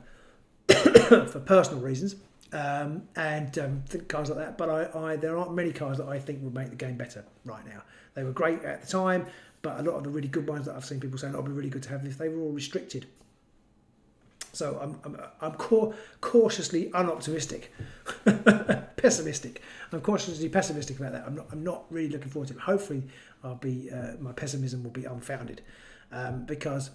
A: for personal reasons and cards like that. But there aren't many cards that I think would make the game better right now. They were great at the time, but a lot of the really good ones that I've seen people saying, "Oh, it'd be really good to have if they were all restricted." So I'm cautiously unoptimistic, pessimistic. I'm cautiously pessimistic about that. I'm not really looking forward to it. Hopefully, my pessimism will be unfounded, because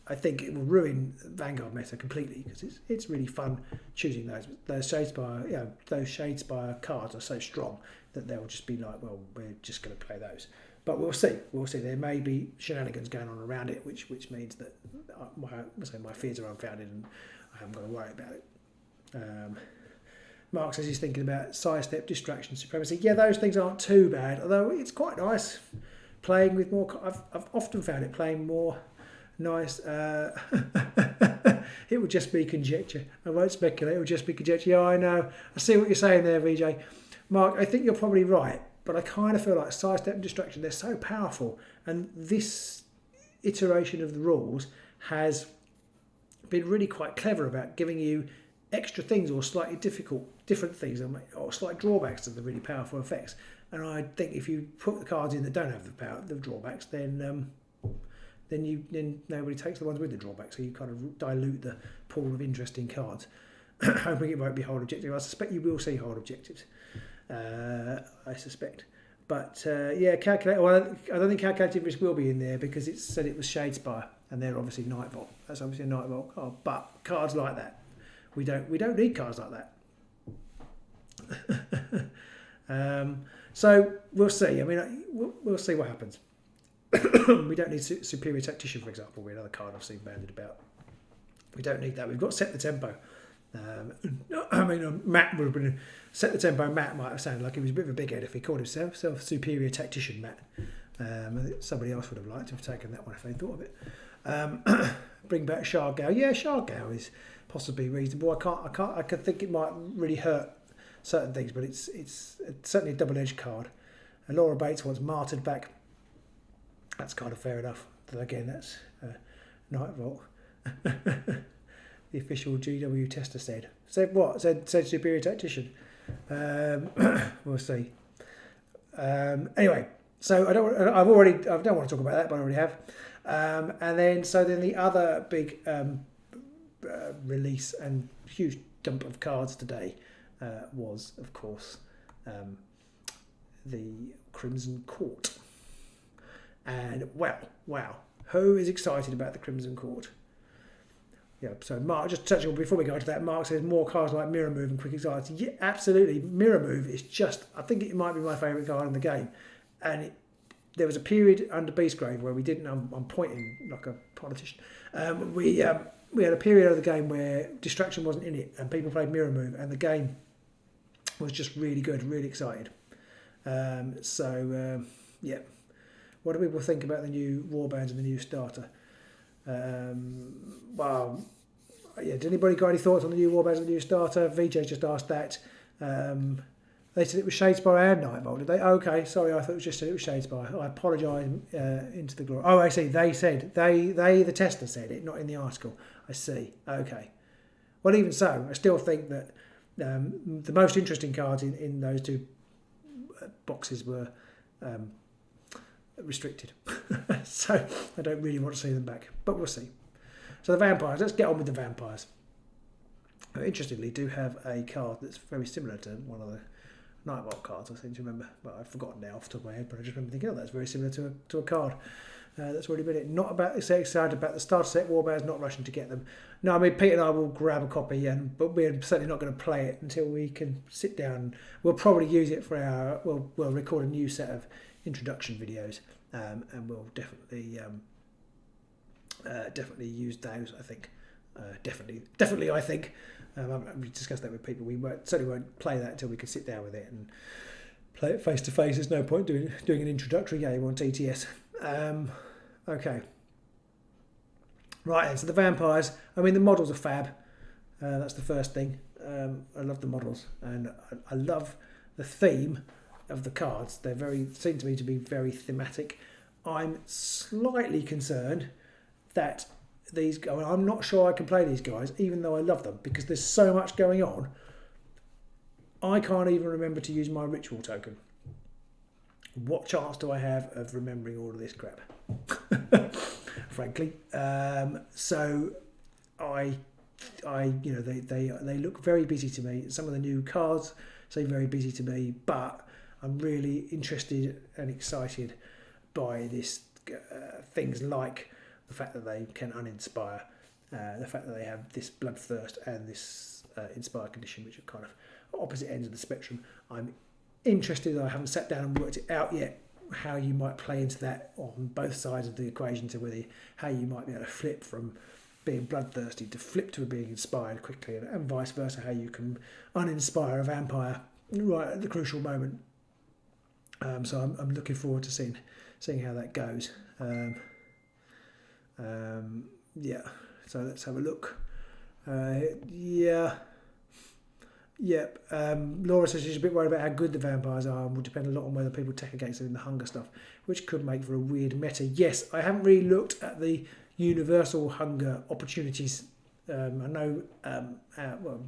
A: I think it will ruin Vanguard meta completely because it's really fun choosing those Shadespire. Those Shadespire cards are so strong that they'll just be like, well, we're just going to play those. But we'll see. We'll see. There may be shenanigans going on around it, which means that my fears are unfounded and I haven't got to worry about it. Mark says he's thinking about sidestep, distraction, supremacy. Yeah, those things aren't too bad, although it's quite nice playing with more. I've often found it playing more nice. It would just be conjecture. I won't speculate. It would just be conjecture. Yeah, I know. I see what you're saying there, VJ. Mark, I think you're probably right. But I kind of feel like sidestep and distraction, they're so powerful. And this iteration of the rules has been really quite clever about giving you extra things or slightly different things or slight drawbacks to the really powerful effects. And I think if you put the cards in that don't have the drawbacks, then nobody takes the ones with the drawbacks. So you kind of dilute the pool of interesting cards. Hoping it won't be hold objective. I suspect you will see hold objectives. I suspect, but calculate. Well, I don't think calculated risk will be in there because it said it was Shadespire, and they're obviously Nightvault. That's obviously a Nightvault card. But cards like that, we don't need cards like that. So we'll see. I mean, we'll see what happens. We don't need Superior Tactician, for example. We're another card I've seen bandied about. We don't need that. We've got Set the Tempo. Matt would have been Set the Tempo. Matt might have sounded like he was a bit of a big head if he called himself Superior Tactician Matt. I think somebody else would have liked to have taken that one if they thought of it. Bring back Shargale. Yeah, Shargale is possibly reasonable. I could think it might really hurt certain things, but it's certainly a double-edged card. And Laura Bates wants Martyred back. That's kind of fair enough. Then again, that's Nightvault. The official GW tester said. Said what? Said Superior Tactician. We'll see. Anyway, so I don't want to talk about that, but I already have. And then the other big release and huge dump of cards today was, of course, the Crimson Court. And wow, who is excited about the Crimson Court? Yeah, so Mark, just touching on before we go into that, Mark says more cards like Mirror Move and Quick Anxiety. Yeah, absolutely. Mirror Move is I think it might be my favourite card in the game. And there was a period under Beastgrave where we didn't, I'm pointing like a politician, we had a period of the game where Distraction wasn't in it and people played Mirror Move and the game was just really good, really excited. Yeah. What do people think about the new warbands and the new starter? Did anybody got any thoughts on the new warbands and the new starter? VJ just asked that. They said it was Shadespire and Nightvault, did they? Okay, sorry, I thought it was just said it was Shadespire. I apologise into the glory. Oh, I see. They said the tester said it, not in the article. I see. Okay. Well, even so, I still think that the most interesting cards in those two boxes were restricted. So I don't really want to see them back, but we'll see. So the vampires, let's get on with the vampires. Interestingly, do have a card that's very similar to one of the Nightmark cards, I seem to remember. But I've forgotten now off the top of my head, but I just remember thinking, oh, that's very similar to a card. That's already been it. Not about so excited about the starter set Warbears, not rushing to get them. No, I mean, Pete and I will grab a copy, but we're certainly not going to play it until we can sit down. We'll probably use it for our, we'll record a new set of introduction videos, and we'll definitely use those, I think. Definitely, I think. We discussed that with people. We certainly won't play that until we can sit down with it and play it face to face. There's no point doing an introductory game on TTS. Okay. Right, so the vampires. I mean, the models are fab. That's the first thing. I love the models, and I love the theme of the cards. They seem to me to be very thematic. I'm slightly concerned that I'm not sure I can play these guys, even though I love them, because there's so much going on. I can't even remember to use my ritual token. What chance do I have of remembering all of this crap? Frankly, so they look very busy to me. Some of the new cards seem very busy to me, but I'm really interested and excited by this things like the fact that they can uninspire, the fact that they have this bloodthirst and this inspire condition, which are kind of opposite ends of the spectrum. I'm interested. I haven't sat down and worked it out yet, how you might play into that on both sides of the equation, to how you might be able to flip from being bloodthirsty to flip to being inspired quickly, and vice versa, how you can uninspire a vampire right at the crucial moment. So I'm looking forward to seeing how that goes. Yeah, so let's have a look. Laura says she's a bit worried about how good the vampires are, and will depend a lot on whether people tech against them in the hunger stuff, which could make for a weird meta. Yes, I haven't really looked at the universal hunger opportunities. I know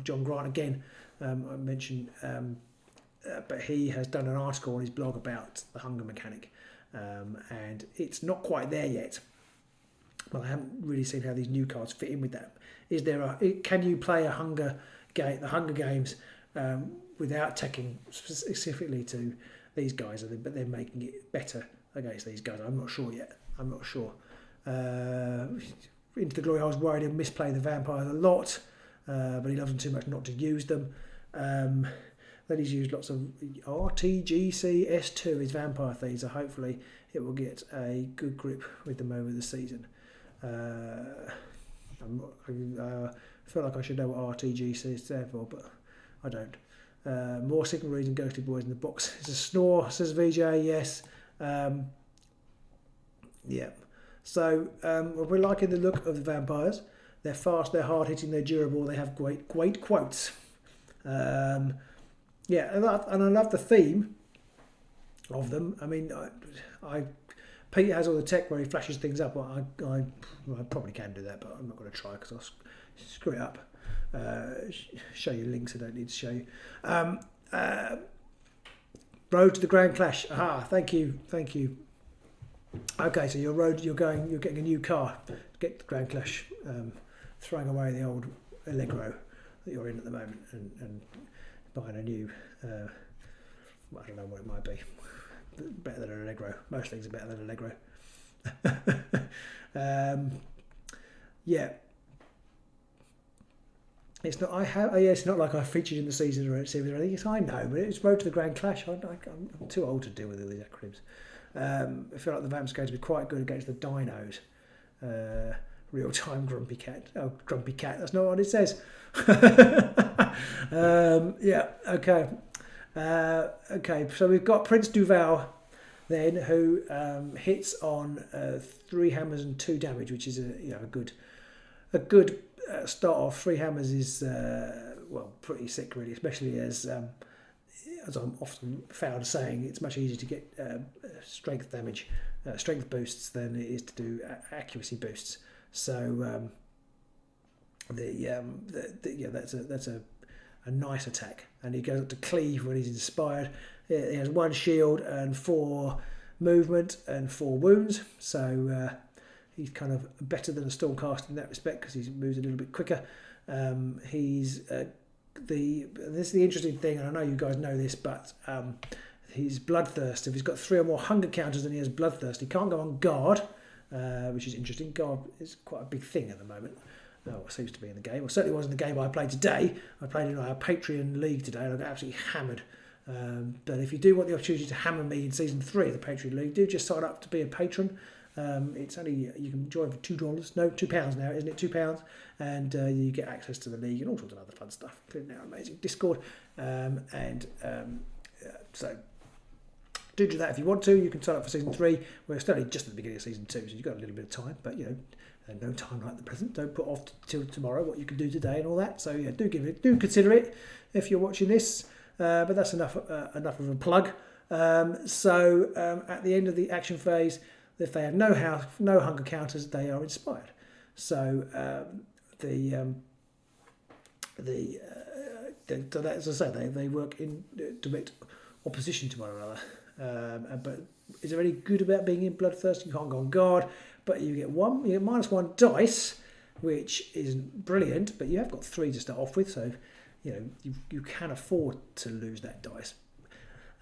A: John Grant again, I mentioned, but he has done an article on his blog about the hunger mechanic, and it's not quite there yet. Well, I haven't really seen how these new cards fit in with that. Can you play the Hunger Games, without taking specifically to these guys, but they're making it better against these guys? I'm not sure yet. I'm not sure. Into the Glory, I was worried he'll misplay the vampires a lot, but he loves them too much not to use them. Then he's used lots of RTGC S2 is Vampire Thieves, so hopefully it will get a good grip with them over the season. I feel like I should know what RTGC is there for, but I don't. More Sigmar and Ghostly Boys in the box. It's a snore, says VJ. Yes. Yeah. So we're liking the look of the vampires. They're fast, they're hard hitting, they're durable, they have great quotes. Yeah, and I love the theme of them. I mean, Pete has all the tech where he flashes things up. I probably can do that, but I'm not going to try because I'll screw it up. Show you links I don't need to show you. Road to the Grand Clash. Aha, thank you. Okay, so you're getting a new car to get the Grand Clash, throwing away the old Allegro that you're in at the moment and buying a new, I don't know what it might be. Better than Allegro. Most things are better than Allegro. Yeah. It's not. It's not like I featured in the season or series or anything. Yes, I know, but it's Road to the Grand Clash. I'm too old to deal with all these acronyms. I feel like the Vamps going to be quite good against the Dinos. Real time Grumpy Cat. Oh, Grumpy Cat. That's not what it says. Yeah. Okay. Okay, so we've got Prince Duval then, who hits on 3 hammers and 2 damage, which is a good start off. 3 hammers is pretty sick really, especially as I'm often found saying, it's much easier to get strength damage, strength boosts than it is to do accuracy boosts. So that's a nice attack, and he goes up to cleave when he's inspired. He has 1 shield and 4 movement and 4 wounds. So he's kind of better than a Stormcaster in that respect because he moves a little bit quicker. This is the interesting thing, and I know you guys know this, but he's Bloodthirst. If he's got 3 or more hunger counters than he has Bloodthirst, he can't go on guard, which is interesting. Guard is quite a big thing at the moment. It seems to be in the game. Well, certainly wasn't the game I played today. I played in our Patreon League today and I got absolutely hammered. But if you do want the opportunity to hammer me in Season 3 of the Patreon League, do just sign up to be a patron. It's only, you can join for $2. No, £2 now, isn't it? £2. And you get access to the league and all sorts of other fun stuff, including our amazing Discord. So do that if you want to. You can sign up for Season 3. We're still just at the beginning of Season 2, so you've got a little bit of time. But, no time like the present. Don't put off till tomorrow what you can do today and all that. So yeah, do consider it if you're watching this. But that's enough of a plug. At the end of the action phase, if they have no hunger counters, they are inspired. So as I say, they work in direct opposition to one another. But is there any good about being in Bloodthirst? You can't go on guard, but you get -1 dice, which isn't brilliant. But you have got 3 to start off with, so you can afford to lose that dice,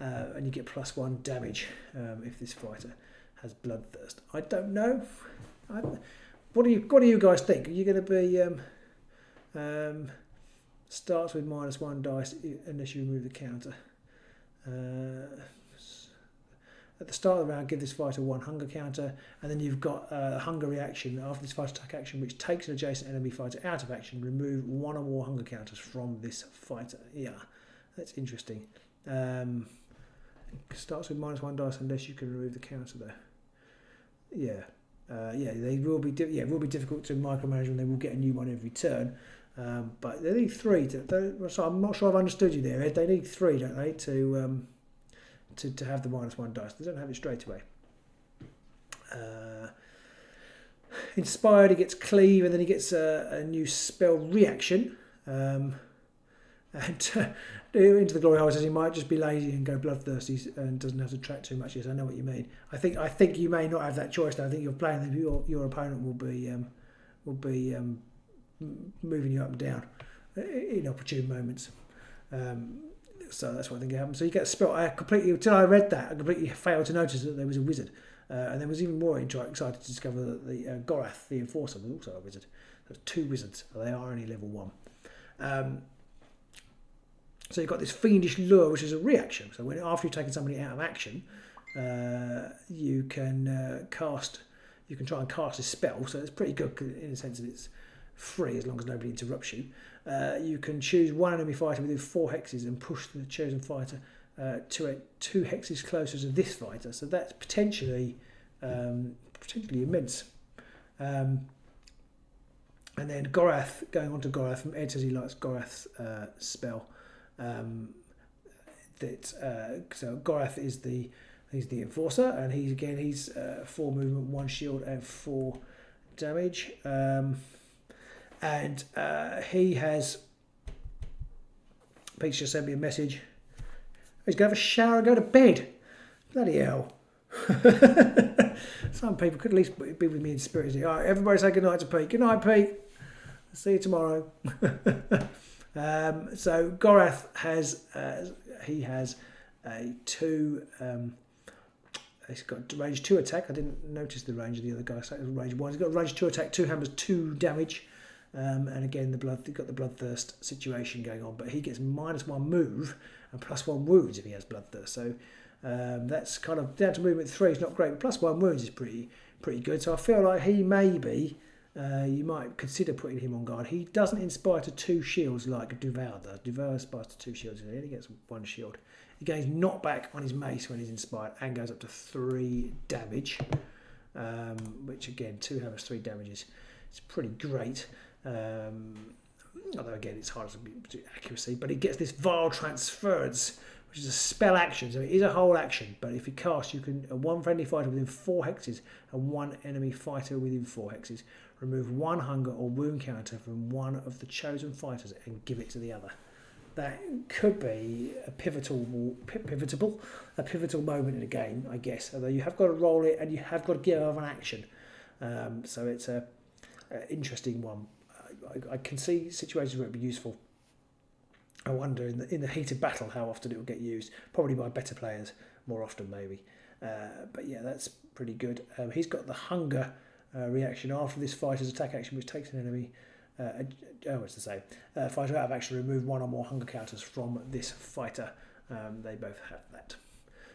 A: and you get +1 damage if this fighter has Bloodthirst. I don't know. What do you guys think? Are you going to be starts with -1 dice unless you remove the counter? At the start of the round, give this fighter 1 hunger counter, and then you've got a hunger reaction after this fighter attack action, which takes an adjacent enemy fighter out of action. Remove 1 or more hunger counters from this fighter. Yeah, that's interesting. Starts with -1 dice unless you can remove the counter though. Yeah, they will be. It will be difficult to micromanage, and they will get a new one every turn. But they need 3. So I'm not sure I've understood you there, Ed. They need 3, don't they, to have the -1 dice. They don't have it straight away. Inspired, he gets cleave, and then he gets a new spell reaction. Into the Glory Hole says he might just be lazy and go bloodthirsty and doesn't have to track too much. Yes, I know what you mean. I think you may not have that choice though. I think you're playing them. Your opponent will be moving you up and down in opportune moments. So that's what I think happened. So you get a spell. Until I read that, I completely failed to notice that there was a wizard. And then was even more excited to discover that the Gorath, the Enforcer, was also a wizard. There's 2 wizards. They are only level 1. So you've got this Fiendish Lure, which is a reaction. So after you've taken somebody out of action, you can try and cast a spell. So it's pretty good in the sense that it's free as long as nobody interrupts you. You can choose 1 enemy fighter within 4 hexes and push the chosen fighter 2 hexes closer to this fighter. So that's potentially immense. And then Gorath, going on to Gorath, Ed says he likes Gorath's spell. So Gorath is he's the Enforcer, and he's 4 movement, 1 shield, and 4 damage. And he has. Pete's just sent me a message. He's going to have a shower and go to bed. Bloody hell. Some people could at least be with me in spirit. All right, everybody say good night to Pete. Good night, Pete. See you tomorrow. So Gorath has a 2. He's got range 2 attack. I didn't notice the range of the other guy. So range 1. He's got range 2 attack, 2 hammers, 2 damage. And again, you've got the Bloodthirst situation going on, but he gets -1 move and +1 wounds if he has Bloodthirst. So that's kind of down to movement 3. It's not great, but +1 wounds is pretty good. So I feel like he may be. You might consider putting him on guard. He doesn't inspire to 2 shields like Duval does. Duval inspires to 2 shields. He only gets 1 shield. He gains knockback on his mace when he's inspired and goes up to 3 damage, which again, 2 hammers, 3 damages. It's pretty great. Although again, it's hard to do accuracy. But he gets this Vile Transference, which is a spell action. So it is a whole action. But if you cast, you can 1 friendly fighter within 4 hexes and 1 enemy fighter within 4 hexes. Remove 1 hunger or wound counter from one of the chosen fighters and give it to the other. that could be a pivotal moment in a game, I guess. Although you have got to roll it and you have got to give an action, so it's a interesting one. I can see situations where it'd be useful. I wonder in the heat of battle how often it will get used. Probably by better players more often, maybe. But yeah, that's pretty good. He's got the hunger reaction after this fighter's attack action, which takes an enemy. It's the same. Fighter out of action, remove one or more hunger counters from this fighter. They both have that.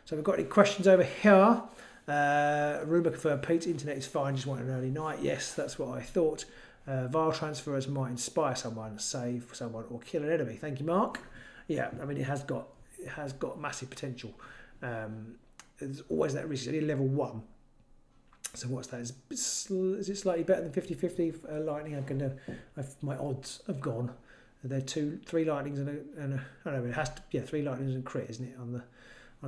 A: So we've got any questions over here? Rumour confirmed Pete's internet is fine, just want an early night. Yes, that's what I thought. Vile transfers might inspire someone, save someone, or kill an enemy. Thank you, Mark. Yeah, I mean it has got massive potential. There's always that risk. It's only level 1. So what's that? Is it slightly better than 50-50 lightning? My odds have gone. There are 3 lightnings and a I don't know. It has to 3 lightnings and crit, isn't it? On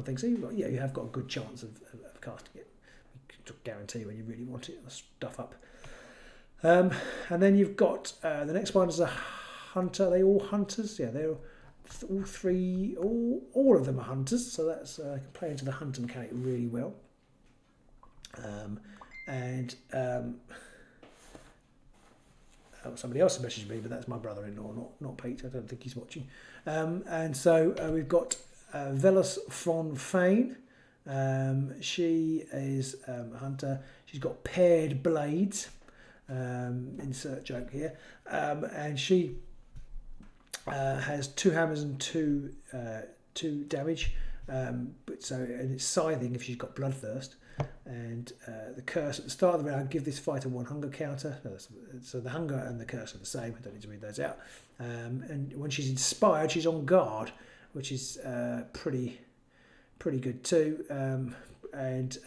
A: things. So you have got a good chance of casting it. I can guarantee when you really want it, stuff up. And then you've got the next one is a hunter. Are they all hunters? Yeah, they're all 3. All of them are hunters. So that's I can play into the hunter mechanic really well. Somebody else has messaged me, but that's my brother-in-law, not Pete. I don't think he's watching. And so we've got Velas von Fane. She is a hunter. She's got paired blades. Insert joke here. And she has 2 hammers and 2 damage. And it's scything if she's got bloodthirst. And the curse at the start of the round, give this fighter 1 hunger counter. So the hunger and the curse are the same. I don't need to read those out. And when she's inspired, she's on guard, which is pretty good too. And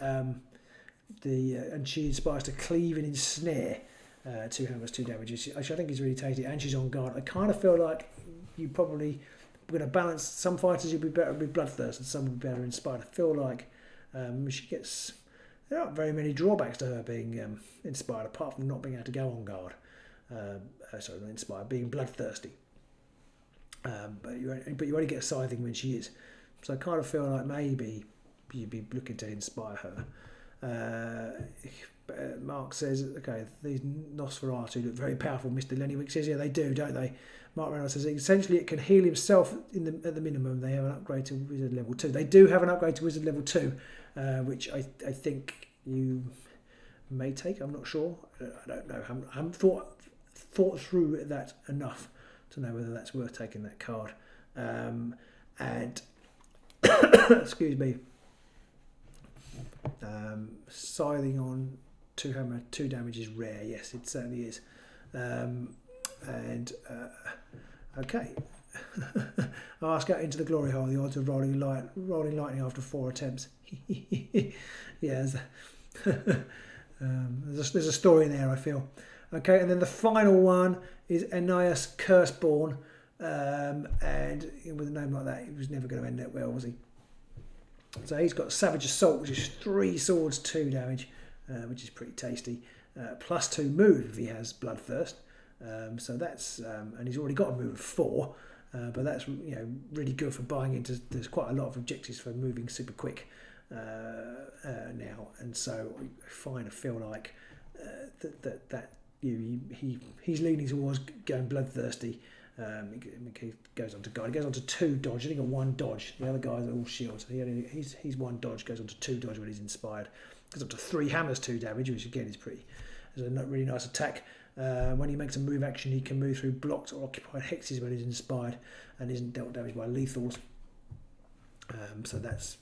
A: she inspires to cleave and ensnare. 2 hammers, 2 damages, which I think is really tasty. And she's on guard. I kind of feel like you probably going to balance. Some fighters you'll be better with bloodthirst, and some will be better inspired. I feel like she gets. There aren't very many drawbacks to her being inspired, apart from not being able to go on guard. Sorry, not inspired, being bloodthirsty. But you only get scything when she is. So I kind of feel like maybe you'd be looking to inspire her. Mark says, okay, these Nosferatu look very powerful. Mr. Lennywick says, yeah, they do, don't they? Mark Reynolds says, essentially it can heal himself at the minimum. They have an upgrade to Wizard level 2. They do have an upgrade to Wizard level 2, which I think you may take. I'm not sure. I don't know. I haven't thought through that enough to know whether that's worth taking that card. And excuse me. Scything on 2 hammer, 2 damage is rare. Yes, it certainly is. Okay. I'll ask out into the glory hole the odds of rolling lightning after 4 attempts. Yeah, there's a story in there, I feel. Okay, and then the final one is Aeneas Curseborn, and with a name like that, he was never going to end that well, was he? So he's got Savage Assault, which is 3 swords, 2 damage, which is pretty tasty. Plus 2 move if he has Bloodthirst. So that's and he's already got a move of 4, but that's really good for buying into. There's quite a lot of objectives for moving super quick now, and so I feel like that he's leaning towards going bloodthirsty. He goes on to guard. He goes on to 2 dodge. I think got 1 dodge. The other guys are all shields. He's 1 dodge. Goes on to 2 dodge when he's inspired. Goes up to 3 hammers, 2 damage, which again is a really nice attack. When he makes a move action, he can move through blocked or occupied hexes when he's inspired and isn't dealt damage by lethals. So that's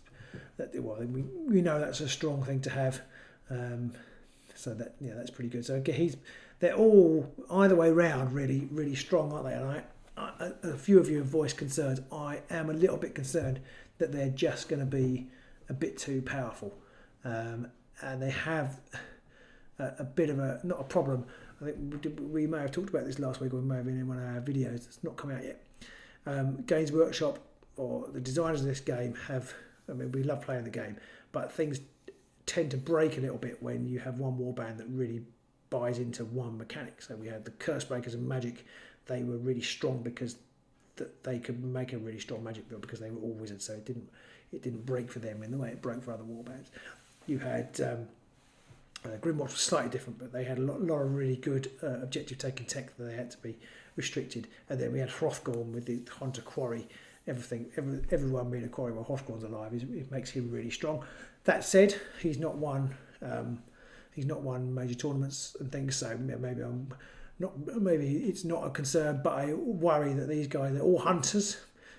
A: that. Well, we know that's a strong thing to have. So that's pretty good. So they're all either way round really, really strong, aren't they? And a few of you have voiced concerns. I am a little bit concerned that they're just going to be a bit too powerful, and they have a bit of not a problem. I think we may have talked about this last week, or we may have been in one of our videos. It's not come out yet. Games Workshop or the designers of this game we love playing the game, but things tend to break a little bit when you have one warband that really buys into one mechanic. So we had the Curse Breakers and Magic. They were really strong because that they could make a really strong magic build because they were all wizards, so it didn't break for them in the way it broke for other warbands. You had Grimwatch was slightly different, but they had a lot of really good objective taking tech that they had to be restricted. And then we had Hrothgorn with the Hunter Quarry. Everyone being a quarry while Hrothgorn's alive, it makes him really strong. That said, he's not won major tournaments and things, so maybe it's not a concern, but I worry that these guys, they're all hunters,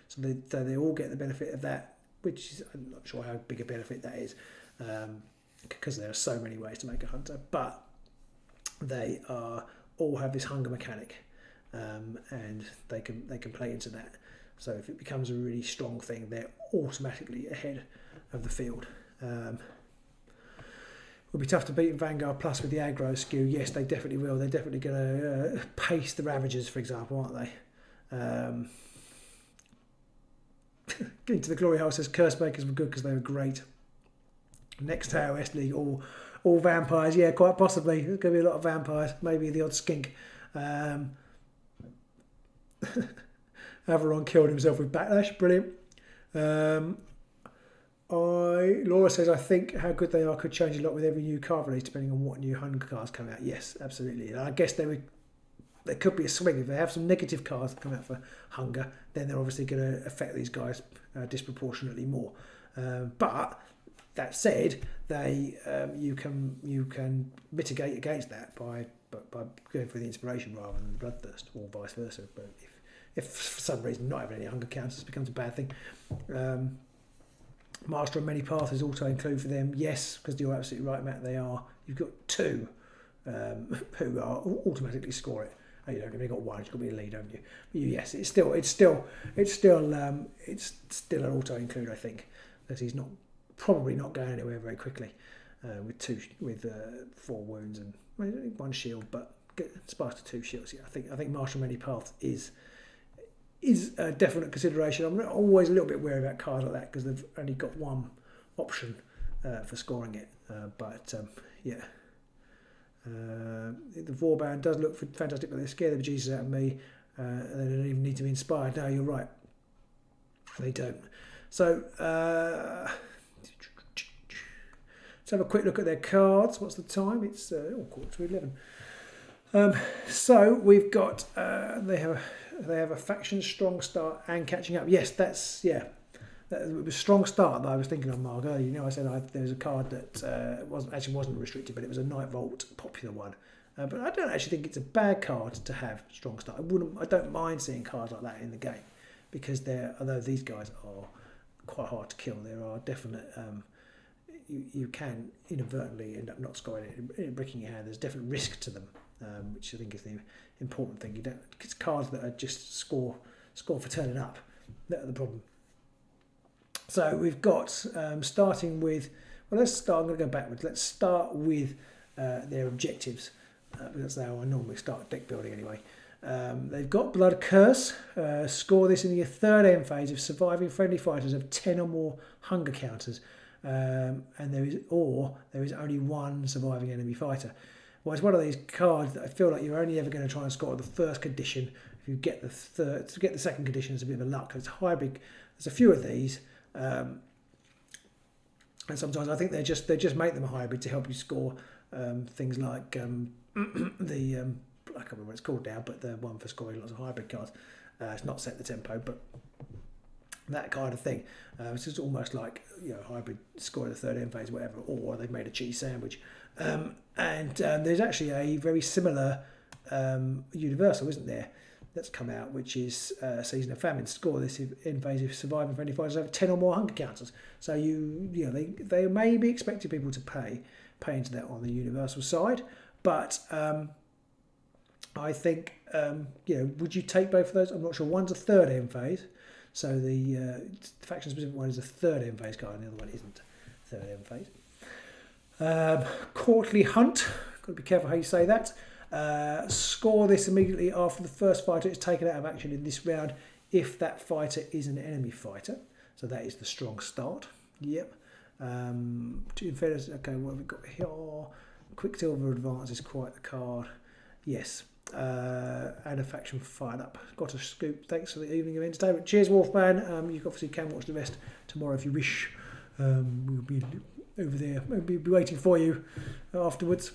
A: so they all get the benefit of that, which is, I'm not sure how big a benefit that is, because there are so many ways to make a hunter, but they all have this hunger mechanic, and they can play into that. So if it becomes a really strong thing, they're automatically ahead of the field. It'll be tough to beat in Vanguard Plus with the aggro skew. Yes, they definitely will. They're definitely going to pace the Ravagers, for example, aren't they? Getting to the Glory Hole says Curse Makers were good because they were great. Next AOS League, all vampires. Yeah, quite possibly. There's going to be a lot of vampires. Maybe the odd skink. Avalon killed himself with Backlash. Brilliant. Laura says, I think how good they are could change a lot with every new card release, depending on what new hunger cards come out. Yes, absolutely. And I guess there could be a swing. If they have some negative cards that come out for hunger, then they're obviously going to affect these guys disproportionately more. But that said, you can mitigate against that by going for the inspiration rather than the bloodthirst, or vice versa. But if for some reason not having any hunger counters becomes a bad thing. Master of Many Paths is also included for them. Yes, because you're absolutely right, Matt. They are. You've got two who are automatically score it. Oh, you don't. You've only got one. You've got to be a lead, haven't you? But yes, it's still an auto include. I think that he's probably not going anywhere very quickly with 4 wounds and 1 shield, but sparks to 2 shields. Yeah, I think Master of Many Paths is a definite consideration. I'm always a little bit wary about cards like that because they've only got one option for scoring it. Yeah. The Vauban does look fantastic, but they scare the bejesus out of me. They don't even need to be inspired. No, you're right. They don't. So, let's have a quick look at their cards. What's the time? It's 11:15. So we've got they have a faction strong start and catching up. Yes, it was strong start that I was thinking of, Mark. Earlier, I said there was a card that wasn't restricted, but it was a Night Vault popular one. But I don't actually think it's a bad card to have strong start. I don't mind seeing cards like that in the game because although these guys are quite hard to kill, there are definite. You can inadvertently end up not scoring it and breaking your hand. There's definite risk to them. Which I think is the important thing. It's cards that are just score for turning up. That are the problem. So we've got starting with. Well, let's start. I'm going to go backwards. Let's start with their objectives because that's how I normally start deck building anyway. They've got Blood Curse. Score this in your 3rd end phase if surviving friendly fighters have 10 or more hunger counters, and there is only one surviving enemy fighter. Well, it's one of these cards that I feel like you're only ever going to try and score the first condition. If you get the third, to get the second condition, it's a bit of a luck. It's hybrid. There's a few of these, and sometimes I think they just make them a hybrid to help you score things like I can't remember what it's called now, but the one for scoring lots of hybrid cards. It's not set the tempo, but that kind of thing. It's just almost like hybrid scoring the 3rd end phase, whatever, or they've made a cheese sandwich. And there's actually a very similar universal, isn't there, that's come out, which is Season of Famine. Score this in phase if surviving friendly fighters have 10 or more hunger counters. So they may be expecting people to pay into that on the universal side, but I think would you take both of those? I'm not sure. One's a 3rd end phase, so the faction specific one is a 3rd end phase card, and the other one isn't 3rd end phase. Courtly Hunt, got to be careful how you say that. Score this immediately after the first fighter is taken out of action in this round if that fighter is an enemy fighter. So that is the strong start. Yep. In fairness, okay, what have we got here? Quicksilver Advance is quite the card. Yes. and a faction fired up. Got a scoop. Thanks for the evening of entertainment. Cheers, Wolfman. You obviously can watch the rest tomorrow if you wish. We'll be over there. We'll be waiting for you afterwards.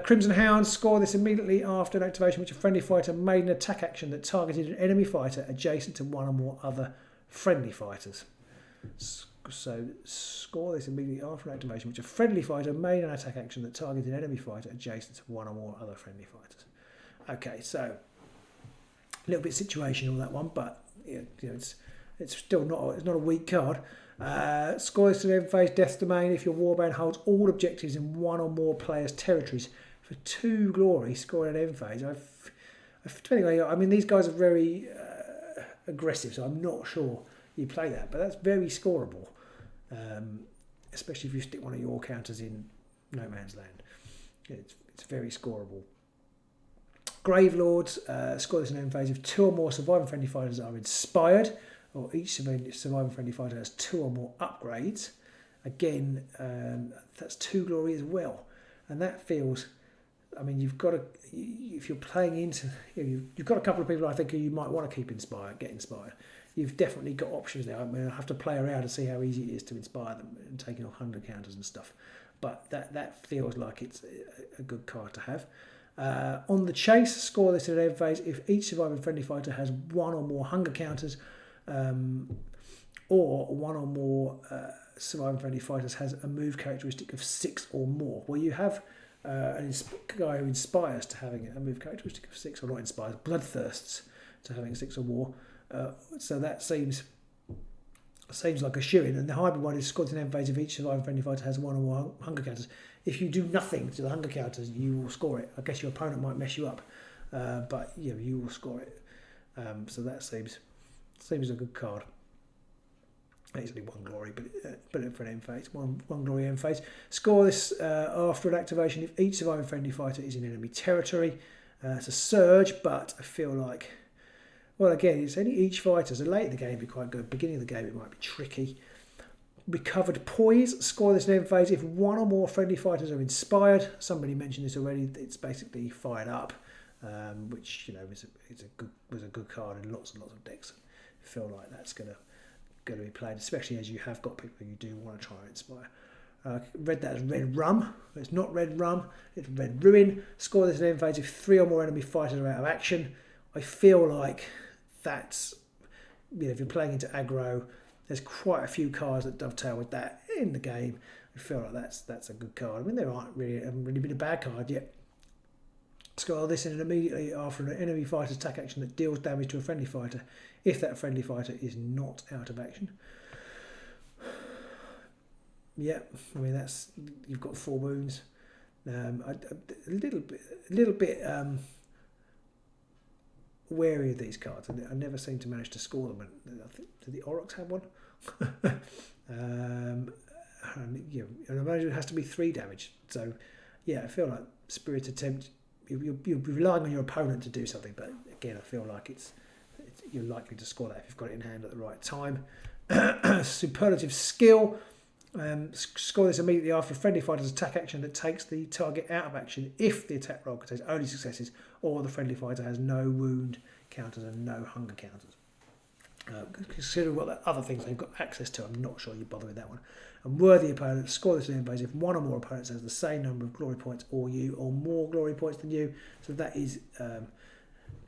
A: Crimson Hounds, score this immediately after an activation which a friendly fighter made an attack action that targeted an enemy fighter adjacent to one or more other friendly fighters. So score this immediately after an activation which a friendly fighter made an attack action that targeted an enemy fighter adjacent to one or more other friendly fighters. Okay, so a little bit situational that one, but it's still not a weak card. Score this to the end phase, Death's Domain. If your warband holds all objectives in one or more players' territories for 2 glory, score an end phase. I mean, these guys are very aggressive, so I'm not sure you play that, but that's very scoreable, especially if you stick one of your counters in no man's land. It's very scoreable. Gravelords, score this in end phase if 2 or more surviving friendly fighters are inspired, or each surviving friendly fighter has 2 or more upgrades. Again, that's 2 glory as well, and that feels. I mean, you've got to, if you're playing into, you've got a couple of people I think who you might want to keep inspired, get inspired. You've definitely got options there. I mean, I have to play around to see how easy it is to inspire them and taking off 100 counters and stuff. But that feels like it's a good card to have. On the chase, score this in an end phase if each surviving friendly fighter has 1 or more hunger counters, or 1 or more surviving friendly fighters has a move characteristic of 6 or more. Well, you have a guy who inspires to having a move characteristic of 6, or not inspires, bloodthirsts to having 6 or more. So that seems like a shoo-in. And the hybrid one is scored in end phase if each surviving friendly fighter has 1 or more hunger counters. If you do nothing to the hunger counters, you will score it. I guess your opponent might mess you up, but you will score it. So that seems a good card. It's only 1 glory, but for an end phase, one glory end phase. Score this after an activation if each surviving friendly fighter is in enemy territory. It's a surge, but I feel like, well, again, it's only each fighter, so late in the game it'd be quite good. Beginning of the game it might be tricky. Recovered Poise, score this in end phase if 1 or more friendly fighters are inspired. Somebody mentioned this already. It's basically fired up, which was a good card in lots and lots of decks. I feel like that's going to be played, especially as you have got people you do want to try and inspire. Read that as Red Rum. It's not Red Rum, it's Red Ruin. Score this in end phase if 3 or more enemy fighters are out of action. I feel like that's, if you're playing into aggro, there's quite a few cards that dovetail with that in the game. I feel like that's a good card. I mean, there haven't really been a bad card yet. Score this in and immediately after an enemy fighter's attack action that deals damage to a friendly fighter if that friendly fighter is not out of action. Yeah, I mean, you've got 4 wounds. A little bit wary of these cards. I never seem to manage to score them. I think, do the Aurochs have one? And I imagine it has to be 3 damage. So, yeah, I feel like Spirit Attempt, you're relying on your opponent to do something, but again, I feel like you're likely to score that if you've got it in hand at the right time. Superlative Skill. Score this immediately after a friendly fighter's attack action that takes the target out of action if the attack roll contains only successes or the friendly fighter has no wound counters and no hunger counters. Considering what other things they've got access to, I'm not sure you bother with that one. And worthy opponents, score this in end phase if 1 or more opponents has the same number of glory points or more glory points than you. So that is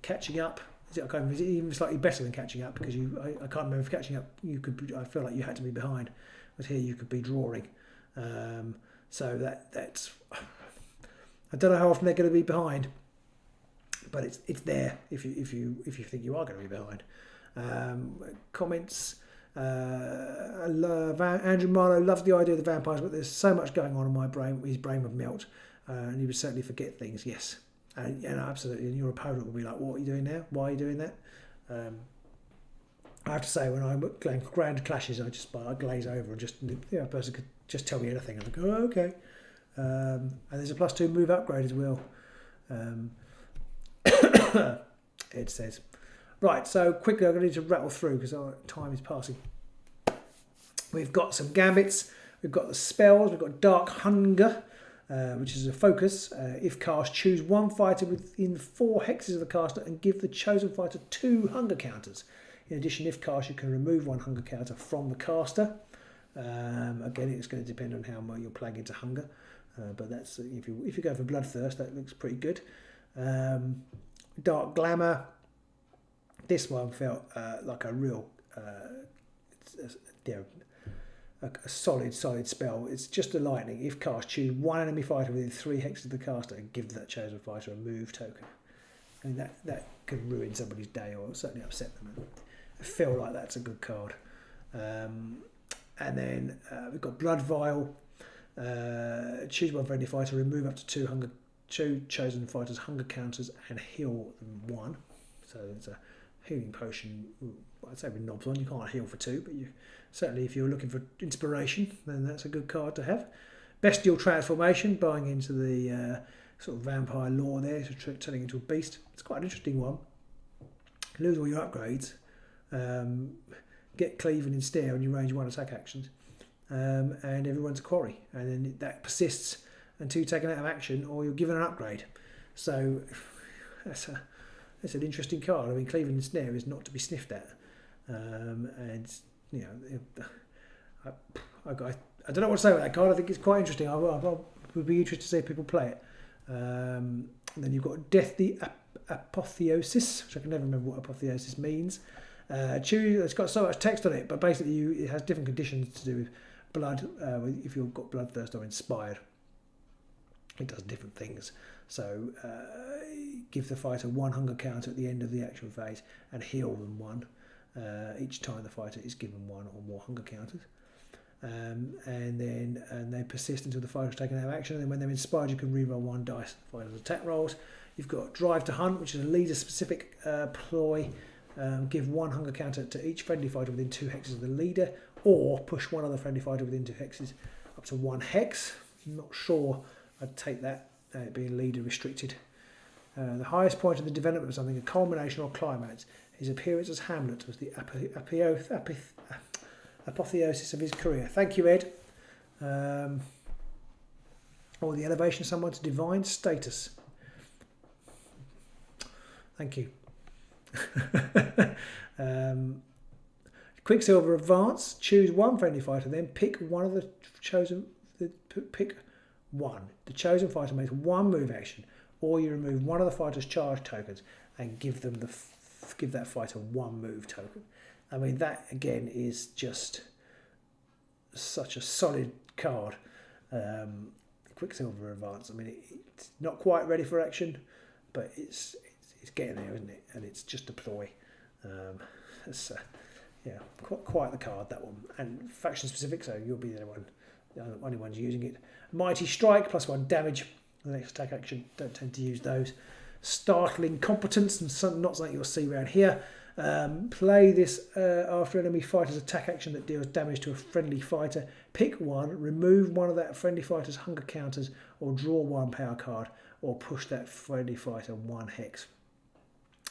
A: catching up. Is it even slightly better than catching up? Because I can't remember if catching up I feel like you had to be behind. But here you could be drawing, so that's. I don't know how often they're going to be behind, but it's there if you think you are going to be behind. Comments. Andrew Marlowe loves the idea of the vampires, but there's so much going on in my brain. His brain would melt, and he would certainly forget things. Yes, and absolutely. And your opponent will be like, "What are you doing now? Why are you doing that?" I have to say, when I'm playing grand clashes, I glaze over and just, a person could just tell me anything. I'm like, oh, okay. And there's a +2 move upgrade as well. It says. Right, so quickly, I'm going to need to rattle through because our time is passing. We've got some gambits. We've got the spells. We've got Dark Hunger. which is a focus. If cast, choose one fighter within 4 hexes of the caster and give the chosen fighter 2 hunger counters. In addition, if cast, you can remove 1 hunger counter from the caster. Again, it's going to depend on how much you're playing into hunger, but that's if you go for bloodthirst, that looks pretty good. Dark glamour. This one felt like a real, a solid spell. It's just a lightning. If cast, choose 1 enemy fighter within 3 hexes of the caster and give that chosen fighter a move token. I mean, that could ruin somebody's day or certainly upset them. I feel like that's a good card. And then we've got Blood Vial. Choose 1 friendly fighter, remove up to 2 chosen fighters' hunger counters and heal them 1. So it's a healing potion. I'd say with knobs on, you can't heal for 2, but you certainly, if you're looking for inspiration, then that's a good card to have. Bestial Transformation, buying into the sort of vampire lore there, so turning into a beast. It's quite an interesting one. Lose all your upgrades, get cleave and ensnare when you range 1 attack actions, and everyone's a quarry, and then that persists until you're taken out of action or you're given an upgrade. So that's an interesting card. I mean, cleave and ensnare is not to be sniffed at, and you know, I don't know what to say about that card. I think it's quite interesting. I would be interested to see if people play it. And then you've got Death the Apotheosis, which I can never remember what apotheosis means. It's got so much text on it, but basically it has different conditions to do with blood. If you've got bloodthirst or inspired, it does different things. So give the fighter 1 hunger counter at the end of the action phase and heal them 1 each time the fighter is given 1 or more hunger counters. And they persist until the fighter is taken out of action. And then when they're inspired, you can reroll 1 dice for fighter's attack rolls. You've got Drive to Hunt, which is a leader-specific ploy. Give 1 hunger counter to each friendly fighter within 2 hexes of the leader, or push 1 other friendly fighter within 2 hexes up to 1 hex. I'm not sure I'd take that, being leader restricted. The highest point of the development of something, a culmination or climax, his appearance as Hamlet was the apotheosis of his career. Thank you, Ed. Or the elevation of someone to divine status. Thank you. Quicksilver Advance. Choose 1 friendly fighter, then pick one of the chosen. Pick 1. The chosen fighter makes 1 move action, or you remove 1 of the fighter's charge tokens and give that fighter 1 move token. I mean, that again is just such a solid card. Quicksilver Advance. I mean, it's not quite ready for action, but it's getting there, isn't it? And it's just a ploy. Quite the card, that one, and faction specific. So you'll be the only ones using it. Mighty Strike, +1 damage. The next attack action. Don't tend to use those. Startling Competence, and not something you'll see around here. Play this after enemy fighter's attack action that deals damage to a friendly fighter. Pick 1, remove 1 of that friendly fighter's hunger counters, or draw 1 power card, or push that friendly fighter 1 hex.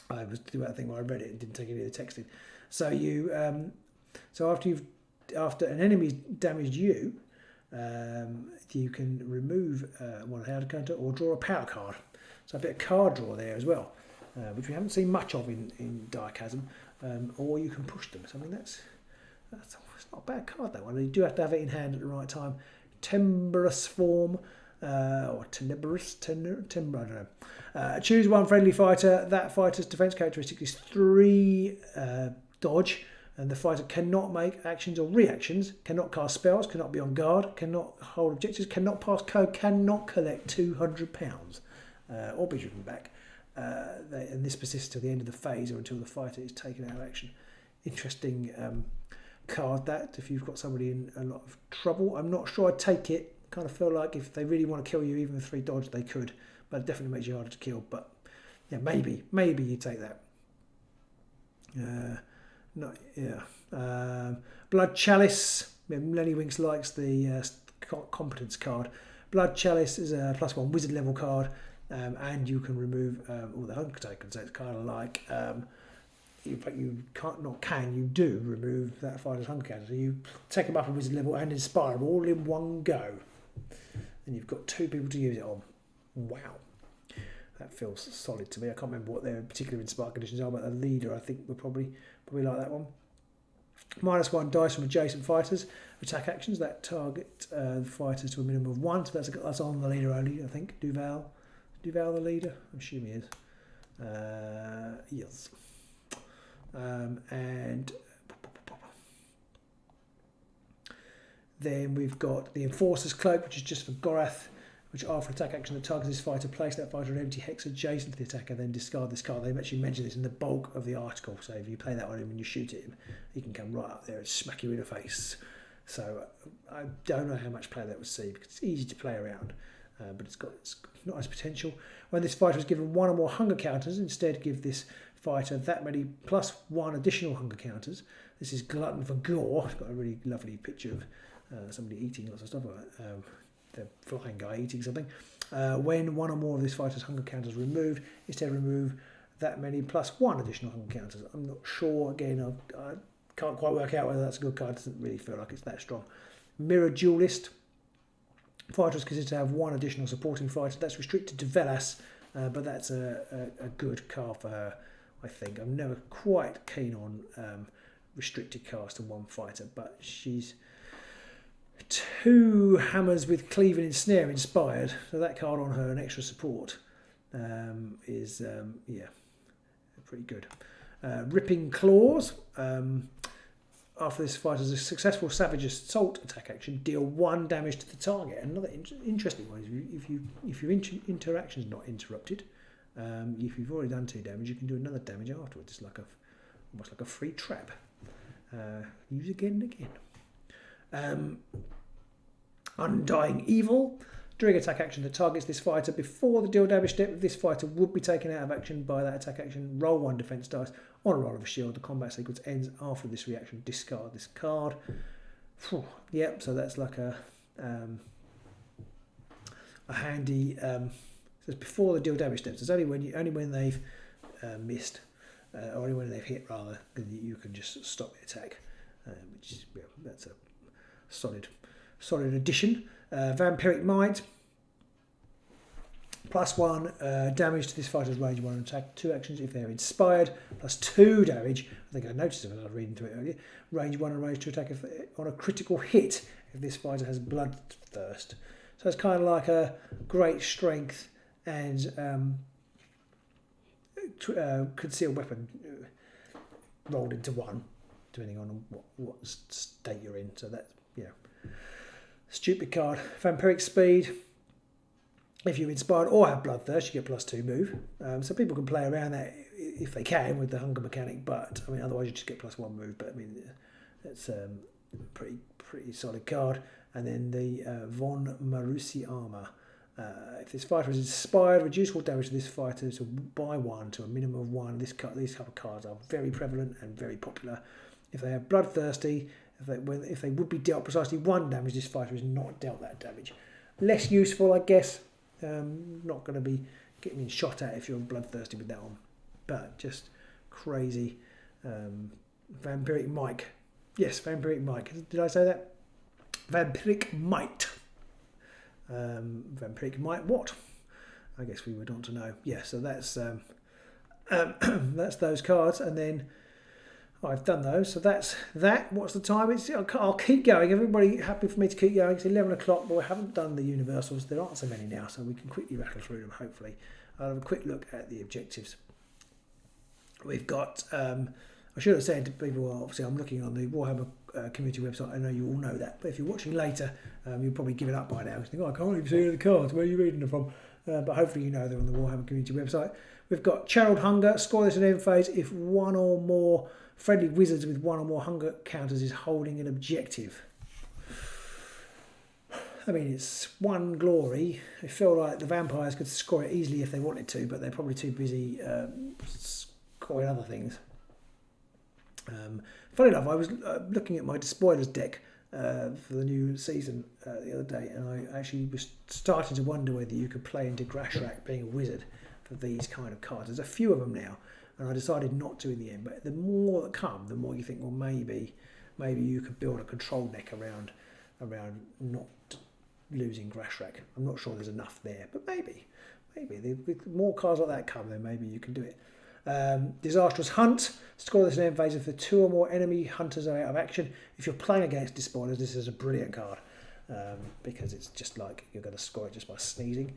A: I was doing that thing where I read it and didn't take any of the text in. So you, after an enemy's damaged you, you can remove 1 hunger counter or draw a power card. So a bit of card draw there as well, which we haven't seen much of in Chasm. Or you can push them. So I mean that's not a bad card, that one. You do have to have it in hand at the right time. Timbrous Form. Or Tenebrous, I don't know. Choose 1 friendly fighter. That fighter's defense characteristic is 3 dodge, and the fighter cannot make actions or reactions, cannot cast spells, cannot be on guard, cannot hold objectives, cannot pass code, cannot collect £200 or be driven back. And this persists till the end of the phase or until the fighter is taken out of action. Interesting card, that, if you've got somebody in a lot of trouble. I'm not sure I'd take it. Kind of feel like if they really want to kill you, even with 3 dodge, they could, but it definitely makes you harder to kill. But yeah, maybe you take that. Blood Chalice. Lenny Winks likes the competence card. Blood Chalice is a +1 wizard level card, and you can remove all the hunger tokens. So it's kind of like you do remove that fighter's hunger counter. So you take them up a wizard level and inspire them all in one go. and you've got 2 people to use it on. Wow. That feels solid to me. I can't remember what their particular inspired conditions are, but the leader, I think, would probably like that one. -1 dice from adjacent fighters. Attack actions that target fighters to a minimum of 1. So that's on the leader only, I think. Duval the leader? I'm assuming he is. Yes. And then we've got the Enforcer's Cloak, which is just for Gorath, which after attack action that targets this fighter, place that fighter an empty hex adjacent to the attacker, then discard this card. They've actually mentioned this in the bulk of the article, so if you play that on him and you shoot at him, he can come right up there and smack you in the face. So I don't know how much play that would see, because it's easy to play around, but it's not as potential. When this fighter is given 1 or more hunger counters, instead give this fighter that many +1 additional hunger counters. This is Glutton for Gore. It's got a really lovely picture of somebody eating lots of stuff like that. The flying guy eating something. When 1 or more of this fighter's hunger counters are removed, instead remove that many +1 additional hunger counters. I'm not sure, again, I can't quite work out whether that's a good card. It doesn't really feel like it's that strong. Mirror Duelist. Fighter is considered to have 1 additional supporting fighter. That's restricted to Velas, but that's a good card for her, I think. I'm never quite keen on restricted cards to 1 fighter, but she's 2 hammers with cleave and ensnare inspired, so that card on her, an extra support, is pretty good. Ripping Claws. After this fighter's a successful Savage Assault attack action, deal 1 damage to the target. Another interesting one is if your interaction is not interrupted, if you've already done 2 damage, you can do another damage afterwards. It's like almost like a free trap. Use again and again. Undying Evil. During attack action that targets this fighter before the deal damage step, this fighter would be taken out of action by that attack action. Roll 1 defense dice on a roll of a shield. The combat sequence ends after this reaction. Discard this card. Yep, so that's like a handy. Says before the deal damage steps. It's only when they've missed, or only when they've hit rather, you can just stop the attack. Which is, that's a solid addition. Vampiric Might. +1 damage to this fighter's range 1 attack 2 actions if they're inspired. +2 damage. I think I noticed it when I was reading through it earlier. Range 1 and range 2 attack on a critical hit if this fighter has bloodthirst. So it's kind of like a great strength and concealed weapon rolled into 1, depending on what state you're in. So that's, stupid card. Vampiric Speed. If you're inspired or have bloodthirst, you get +2 move. So people can play around that if they can with the hunger mechanic, but I mean otherwise you just get +1 move. But I mean that's pretty solid card. And then the Von Marussi Armour. If this fighter is inspired, reduce all damage to this fighter by 1 to a minimum of 1. These couple of cards are very prevalent and very popular. If they have bloodthirsty, if they would be dealt precisely 1 damage, this fighter is not dealt that damage. Less useful, I guess. Not going to be getting shot at if you're bloodthirsty with that one. But just crazy. Vampiric Mike. Yes, Vampiric Mike. Did I say that? Vampiric Might. Vampiric Might what? I guess we would want to know. Yeah, so that's that's those cards, and then I've done those. So that's that. What's the time? I'll keep going. Everybody happy for me to keep going? It's 11 o'clock, but we haven't done the universals. There aren't so many now, so we can quickly rattle through them, hopefully. I'll have a quick look at the objectives. We've got, I should have said to people, obviously I'm looking on the Warhammer community website. I know you all know that, but if you're watching later, you'll probably give it up by now. You think, I can't even see the cards. Where are you reading them from? But hopefully you know they're on the Warhammer community website. We've got Channeled Hunger. Score this in end phase if 1 or more friendly wizards with 1 or more hunger counters is holding an objective. I mean, it's 1 glory. I feel like the vampires could score it easily if they wanted to, but they're probably too busy scoring other things. Funny enough, I was looking at my Despoilers deck for the new season the other day, and I actually was starting to wonder whether you could play into Grashrak being a wizard for these kind of cards. There's a few of them now, and I decided not to in the end. But the more that come, the more you think, well, maybe you could build a control deck around not losing Grashrak. I'm not sure there's enough there, but maybe with more cards like that come, then maybe you can do it. Disastrous Hunt. Score this in end phase if the 2 or more enemy hunters are out of action. If you're playing against Despoilers, this is a brilliant card because it's just like you're going to score it just by sneezing.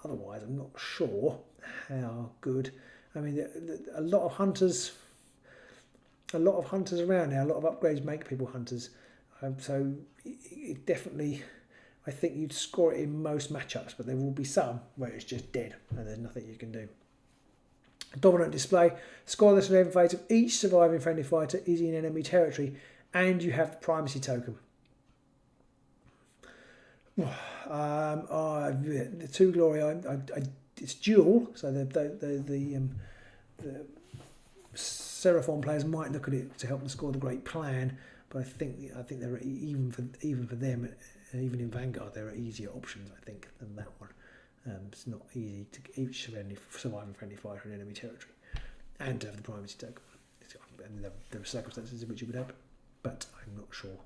A: Otherwise, I'm not sure how good. I mean, a lot of hunters around now. A lot of upgrades make people hunters. So it definitely, I think you'd score it in most matchups, but there will be some where it's just dead and there's nothing you can do. Dominant Display. Score this in end phase if each surviving friendly fighter is in enemy territory and you have the primacy token. The 2 glory, it's dual, so the Seraphon players might look at it to help them score the Great Plan, but I think they're even for them, even in Vanguard, there are easier options I think than that one. It's not easy to each surviving friendly fighter in enemy territory and to have the primacy token. And there are circumstances in which you would have, but I'm not sure.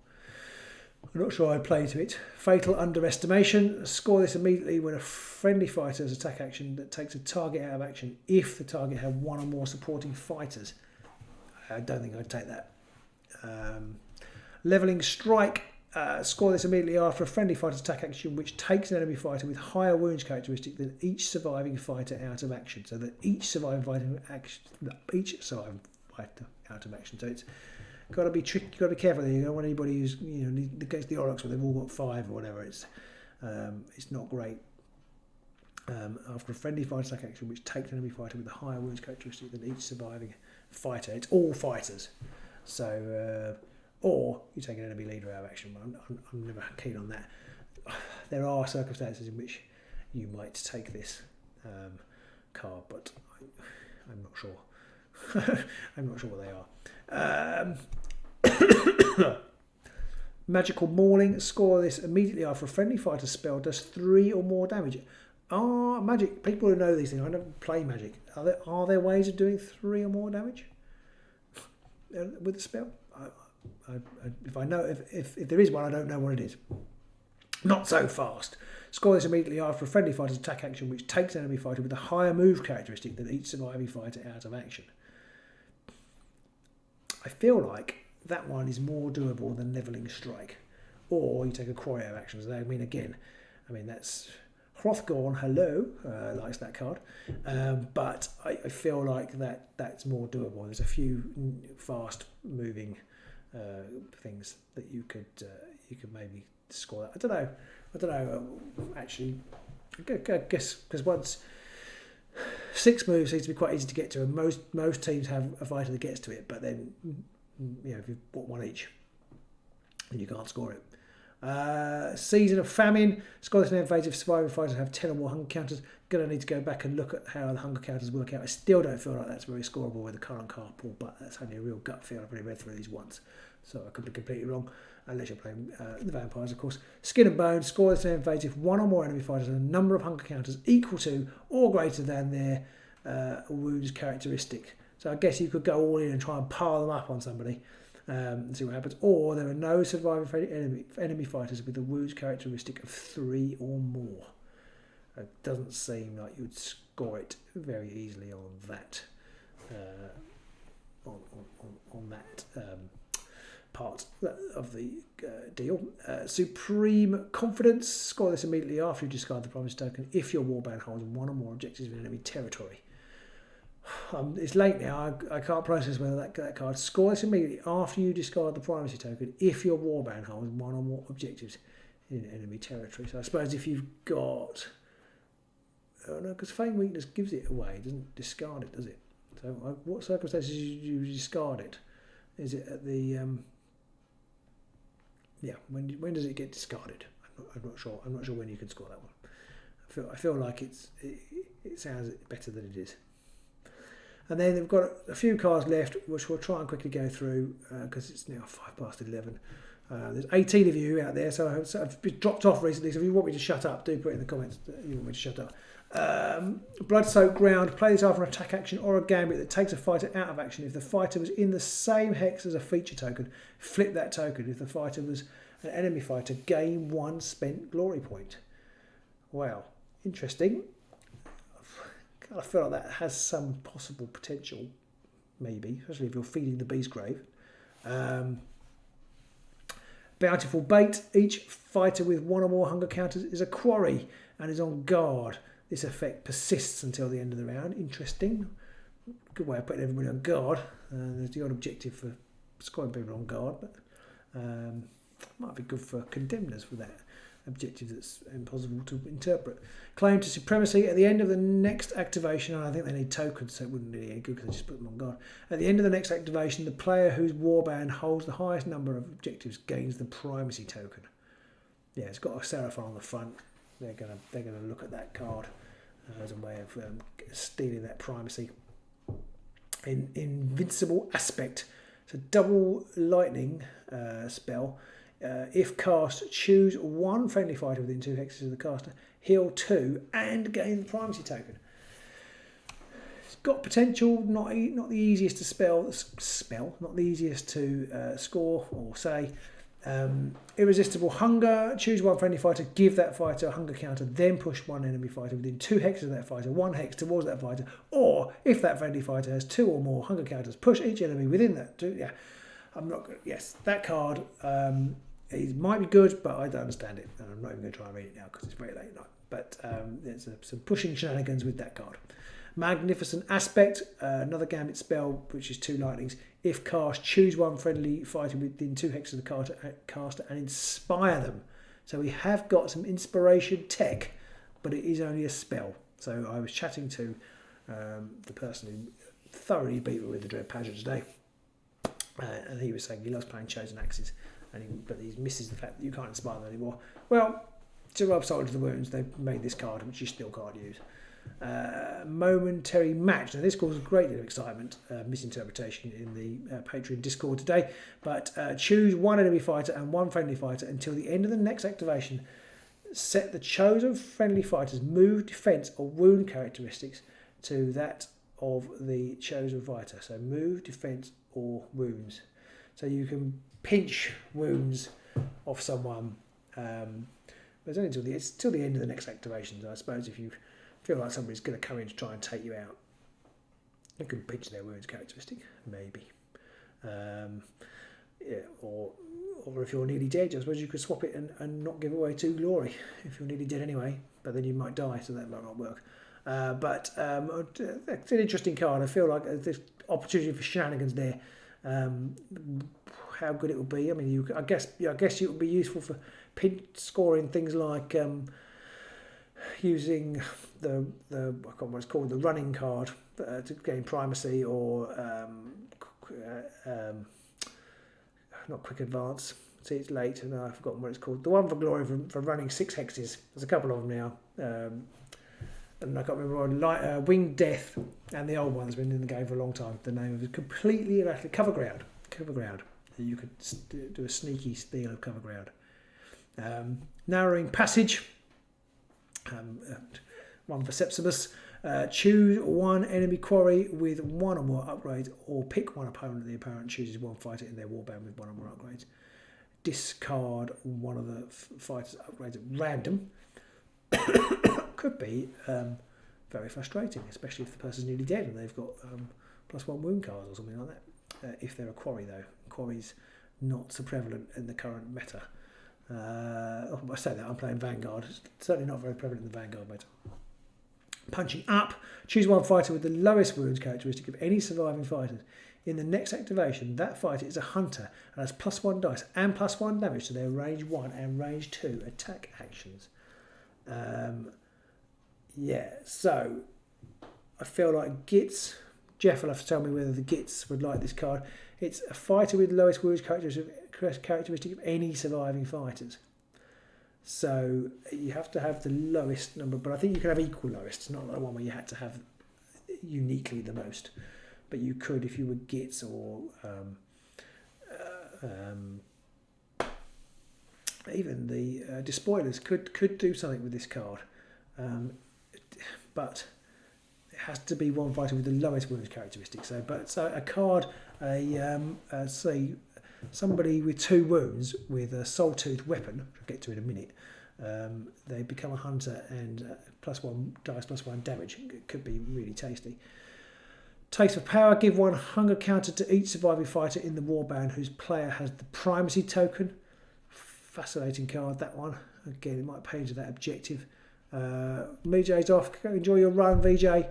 A: I'm not sure I'd play to it. Fatal Underestimation. Score this immediately when a friendly fighter has attack action that takes a target out of action if the target had 1 or more supporting fighters. I don't think I'd take that. Leveling Strike. Score this immediately after a friendly fighter's attack action which takes an enemy fighter with higher wounds characteristic than each surviving fighter out of action. So that each surviving fighter out of action. So it's got to be tricky. Got to be careful there. You don't want anybody who's against the Aurochs where they've all got 5 or whatever. It's not great. After a friendly fighter attack action which takes an enemy fighter with a higher wounds characteristic than each surviving fighter. It's all fighters. So. Or you take an enemy leader out of action. I'm never keen on that. There are circumstances in which you might take this card, but I'm not sure. I'm not sure what they are. Magical Mauling. Score this immediately after a friendly fighter spell does 3 or more damage. Magic. People who know these things, I don't play Magic. Are there ways of doing 3 or more damage with the spell? If I know if there is one, I don't know what it is. Not so fast. Score this immediately after a friendly fighter's attack action which takes an enemy fighter with a higher move characteristic than each surviving fighter out of action. I feel like that one is more doable than Leveling Strike. Or you take a quarry out of action. So that's Hrothgorn, hello, likes that card. But I feel like that's more doable. There's a few fast moving things that you could maybe score that. I don't know. Actually, I guess because once 6 moves seems to be quite easy to get to, and most teams have a fighter that gets to it. But then, if you've bought 1 each, then you can't score it. Season of Famine. Score this in end phase if surviving fighters have 10 or more hunger counters. Going to need to go back and look at how the hunger counters work out. I still don't feel like that's very scoreable with the current card pool, but that's only a real gut feel. I've only read through these once, so I could be completely wrong, unless you're playing the Vampires, of course. Skin and Bone. Score this in end phase if 1 or more enemy fighters have a number of hunger counters equal to or greater than their wounds characteristic. So I guess you could go all in and try and pile them up on somebody and see what happens. Or there are no surviving enemy fighters with a wounds characteristic of 3 or more. It doesn't seem like you would score it very easily on that part of the deal. Supreme Confidence. Score this immediately after you discard the promise token if your warband holds 1 or more objectives in enemy territory. It's late now. I can't process whether that card. Score this immediately after you discard the primacy token if your warband holds 1 or more objectives in enemy territory. So I suppose if you've got... Oh no, because Feign Weakness gives it away. It doesn't discard it, does it? So what circumstances do you discard it? Is it at the... when does it get discarded? I'm not sure. I'm not sure when you can score that one. I feel like it sounds better than it is. And then they've got a few cards left, which we'll try and quickly go through because it's now 11:05. There's 18 of you out there, so I've been dropped off recently. So if you want me to shut up, do put it in the comments that you want me to shut up. Blood-soaked ground. Play this after an attack action or a gambit that takes a fighter out of action. If the fighter was in the same hex as a feature token, flip that token. If the fighter was an enemy fighter gain 1 spent glory point. Well, interesting. I feel like that has some possible potential, maybe, especially if you're feeding the beast grave. Bountiful bait. Each fighter with 1 or more hunger counters is a quarry and is on guard. This effect persists until the end of the round. Interesting. Good way of putting everybody on guard. There's the odd objective for scoring people on guard, but might be good for condemners with that objective that's impossible to interpret. Claim to supremacy at the end of the next activation, and I think they need tokens, so it wouldn't really be good because I just put them on guard. At the end of the next activation, the player whose warband holds the highest number of objectives gains the primacy token. Yeah, it's got a Seraphon on the front. They're gonna look at that card as a way of stealing that primacy. Invincible aspect. It's a double lightning spell. If cast, choose 1 friendly fighter within 2 hexes of the caster, heal 2, and gain the primacy token. It's got potential, not the easiest to spell, not the easiest to score or say. Irresistible hunger, choose 1 friendly fighter, give that fighter a hunger counter, then push 1 enemy fighter within 2 hexes of that fighter, 1 hex towards that fighter, or if that friendly fighter has 2 or more hunger counters, push each enemy within that. Yeah, yes, that card. It might be good, but I don't understand it. And I'm not even going to try and read it now because it's very late at night. But there's some pushing shenanigans with that card. Magnificent Aspect, another Gambit spell, which is 2 lightnings. If cast, choose 1 friendly fighter within 2 hexes of the caster and inspire them. So we have got some inspiration tech, but it is only a spell. So I was chatting to the person who thoroughly beat me with the Dread Pageant today. And he was saying he loves playing Chosen Axes. But he misses the fact that you can't inspire them anymore. Well, to rub salt into the wounds, they've made this card, which you still can't use. Momentary match. Now, this caused a great deal of excitement, misinterpretation in the Patreon Discord today. But choose 1 enemy fighter and 1 friendly fighter until the end of the next activation. Set the chosen friendly fighter's move, defense, or wound characteristics to that of the chosen fighter. So move, defense, or wounds. So you can pinch wounds off someone. But it's only till the end of the next activation. So I suppose if you feel like somebody's going to come in to try and take you out, you can pinch their wounds characteristic, maybe. Yeah, or if you're nearly dead, I suppose you could swap it and not give away 2 glory if you're nearly dead anyway. But then you might die, so that might not work. But it's an interesting card. I feel like there's opportunity for shenanigans there. How good it will be. I mean, I guess it would be useful for scoring things like using the I can't remember what it's called, the running card to gain primacy, or not quick advance. See, it's late, and I've forgotten what it's called. The one for glory for running 6 hexes. There's a couple of them now. And I can't remember, Winged Death, and the old one's been in the game for a long time. The name of it completely erratic. Cover ground. You could do a sneaky steal of cover ground. Narrowing passage. One for Sepsimus. Choose 1 enemy quarry with 1 or more upgrades, or pick 1 opponent. The opponent chooses 1 fighter in their warband with 1 or more upgrades. Discard 1 of the fighter's upgrades at random. Could be very frustrating, especially if the person's nearly dead and they've got +1 wound cards or something like that. If they're a quarry, though. Quarry's not so prevalent in the current meta. I say that, I'm playing Vanguard. It's certainly not very prevalent in the Vanguard meta. Punching up. Choose 1 fighter with the lowest wounds characteristic of any surviving fighters. In the next activation, that fighter is a hunter and has +1 dice and +1 damage to their range 1 and range 2 attack actions. Yeah, so I feel like Gits, Jeff will have to tell me whether the Gits would like this card. It's a fighter with lowest wounds characteristic of any surviving fighters. So you have to have the lowest number, but I think you can have equal lowest. It's not like one where you had to have uniquely the most. But you could, if you were Gits or even the Despoilers could do something with this card. But it has to be 1 fighter with the lowest wounds characteristic. So a card, say somebody with 2 wounds with a soul-toothed weapon, which I'll get to in a minute, they become a hunter and +1 dice, +1 damage. It could be really tasty. Taste of Power, give 1 hunger counter to each surviving fighter in the warband whose player has the primacy token. Fascinating card, that one. Again, it might pay into that objective. VJ's off. Go enjoy your run, VJ.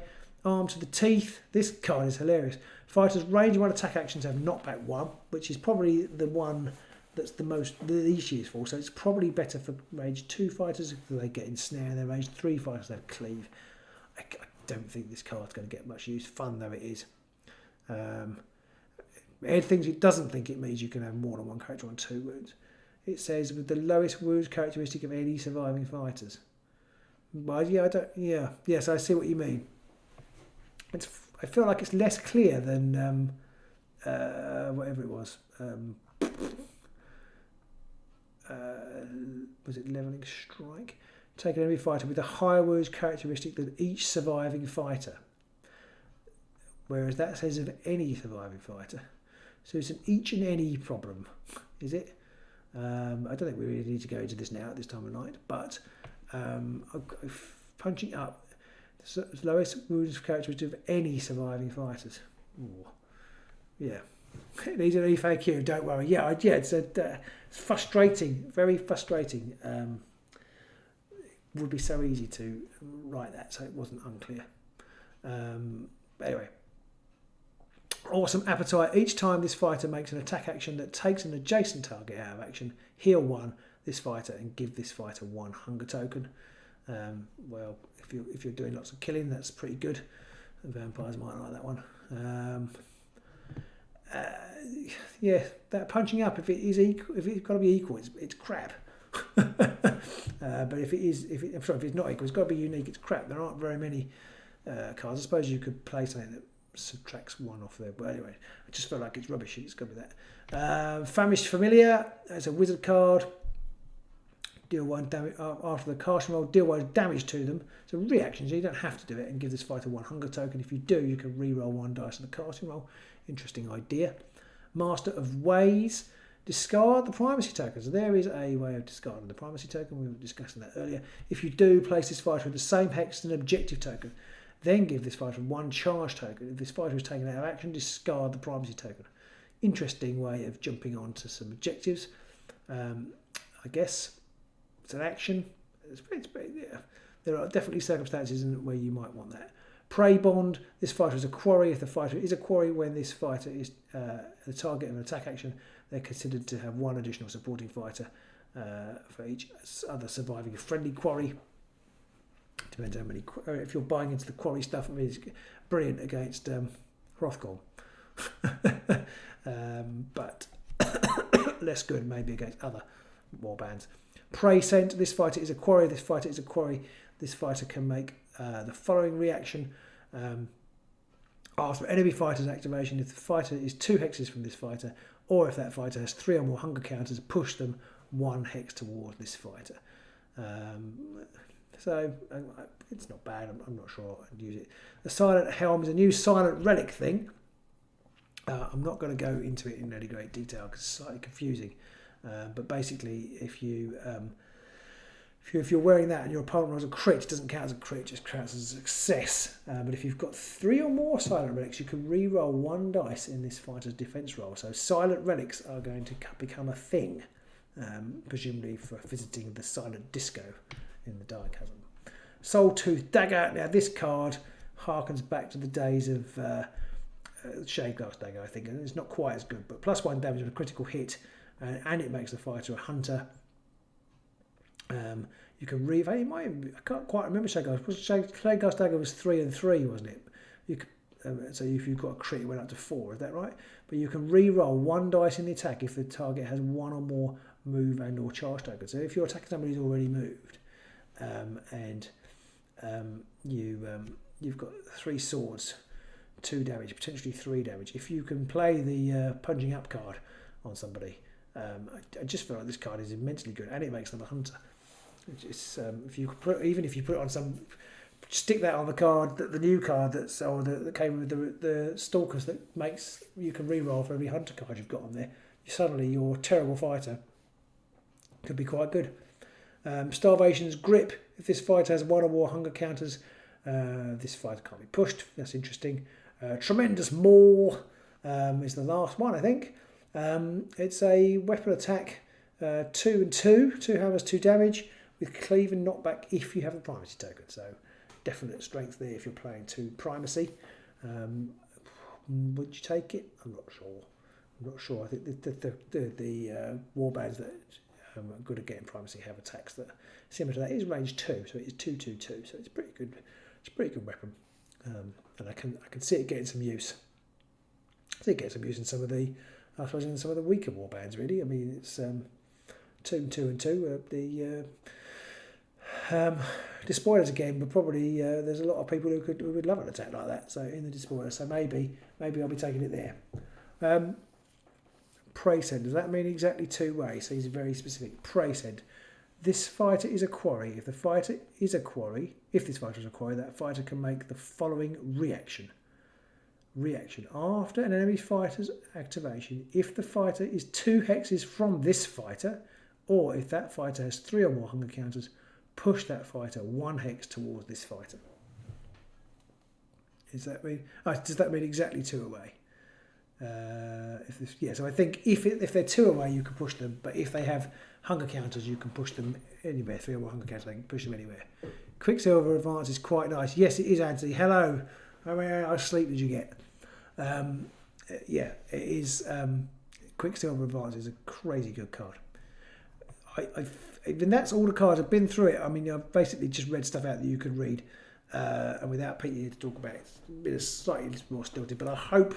A: Armed to the teeth. This card is hilarious. Fighters' range 1 attack actions have knockback 1, which is probably the one that's the least useful. So it's probably better for range 2 fighters if they get ensnare, and then range 3 fighters they cleave. I don't think this card's going to get much use, fun though it is. Ed thinks it doesn't think it means you can have more than 1 character on 2 wounds. It says with the lowest wounds characteristic of any surviving fighters. Well, yeah, yes, I see what you mean. I feel like it's less clear than whatever it was. Was it Leveling Strike? Take an enemy fighter with a higher wounds characteristic than each surviving fighter. Whereas that says of any surviving fighter. So it's an each and any problem, is it? I don't think we really need to go into this now at this time of night, but punching up the lowest wounds characteristic of any surviving fighters. Ooh. Yeah. It needs an FAQ, don't worry. Yeah, it's frustrating, very frustrating. Would be so easy to write that so it wasn't unclear. Anyway. Awesome Appetite. Each time this fighter makes an attack action that takes an adjacent target out of action, heal 1 this fighter and give this fighter 1 hunger token. Well, if you're doing lots of killing, that's pretty good. Vampires might like that one. Yeah, that punching up, if it is equal, if it's got to be equal, it's crap. But if it's not equal, it's got to be unique. It's crap. There aren't very many cards. I suppose you could play something that subtracts 1 off there, but anyway, I just feel like it's rubbish. It's got to be that. Famished Familiar. It's a wizard card. Deal 1 damage after the casting roll. Deal 1 damage to them. It's a reaction, so you don't have to do it, and give this fighter 1 hunger token. If you do, you can re-roll 1 dice on the casting roll. Interesting idea. Master of Ways. Discard the primacy token. So there is a way of discarding the primacy token. We were discussing that earlier. If you do, place this fighter with the same hex as an objective token. Then give this fighter 1 charge token. If this fighter is taken out of action, discard the primacy token. Interesting way of jumping onto some objectives. I guess it's an action. Yeah. There are definitely circumstances where you might want that. Prey Bond. This fighter is a quarry. If the fighter is a quarry, when this fighter is the target of an attack action, they're considered to have 1 additional supporting fighter for each other surviving friendly quarry. Depends how many. If you're buying into the quarry stuff, I mean, it's brilliant against Hrothgorn, but less good maybe against other warbands. Prey Scent. This fighter is a quarry. This fighter is a quarry. This fighter can make the following reaction after enemy fighter's activation. If the fighter is 2 hexes from this fighter, or if that fighter has 3 or more hunger counters, push them 1 hex towards this fighter. So it's not bad. I'm not sure I'd use it. The Silent Helm is a new silent relic thing. I'm not going to go into it in any great detail because it's slightly confusing. But basically, if you're wearing that and your opponent rolls a crit, it doesn't count as a crit, it just counts as a success. But if you've got 3 or more silent relics, you can re-roll 1 dice in this fighter's defense roll. So silent relics are going to become a thing, presumably for visiting the silent disco in the Dark Chasm. Soul Tooth Dagger. Now this card harkens back to the days of Shade Glass Dagger, I think, and it's not quite as good, but +1 damage on a critical hit, and it makes the fighter a hunter. You can I can't quite remember Shade Glass. Shade Glass Dagger was 3 and 3, wasn't it? You could, so if you've got a crit, it went up to 4. Is that right? But you can re-roll 1 dice in the attack if the target has 1 or more move and or charge tokens. So if you're attacking somebody who's already moved, you've got 3 swords, 2 damage, potentially 3 damage. If you can play the punching up card on somebody, I just feel like this card is immensely good, and it makes them a hunter. It's, if you put it on some, stick that on the card, the new card that came with the stalkers that makes you can re-roll for every hunter card you've got on there. suddenly your terrible fighter could be quite good. Starvation's Grip. If this fighter has 1 or more hunger counters, this fighter can't be pushed. That's interesting. Tremendous Maul is the last one, I think. It's a weapon attack, 2 and 2. 2 hammers, 2 damage, with cleave and knockback if you have a primacy token. So definite strength there if you're playing 2 primacy. Would you take it? I'm not sure. I think the warbands that are good at getting primacy have attacks that similar to that. It is range 2, so it's 2/2/2. So it's pretty good. It's a pretty good weapon, and I can see it getting some use. I see it getting some use in some of the, I suppose, in some of the weaker warbands. Really, I mean, it's 2 and 2. Despoilers again, but probably there's a lot of people who would love an attack like that. So in the Despoiler, so maybe I'll be taking it there. Prey Send, does that mean exactly 2 ways? So he's very specific. Prey Send. This fighter is a quarry. If this fighter is a quarry, that fighter can make the following reaction. After an enemy fighter's activation, if the fighter is 2 hexes from this fighter, or if that fighter has 3 or more hunger counters, push that fighter 1 hex towards this fighter. Does that mean exactly 2 away? So I think if they're 2 away, you can push them, but if they have hunger counters, you can push them anywhere. 3 or more hunger counters, they can push them anywhere. Quicksilver Advance is quite nice. Yes, it is, Anthony. Hello. How much sleep did you get? It is. Quicksilver Advance is a crazy good card. And that's all the cards. I've been through it. I mean, I've basically just read stuff out that you could read, and without Pete here to talk about it, it's been slightly more stilted. But I hope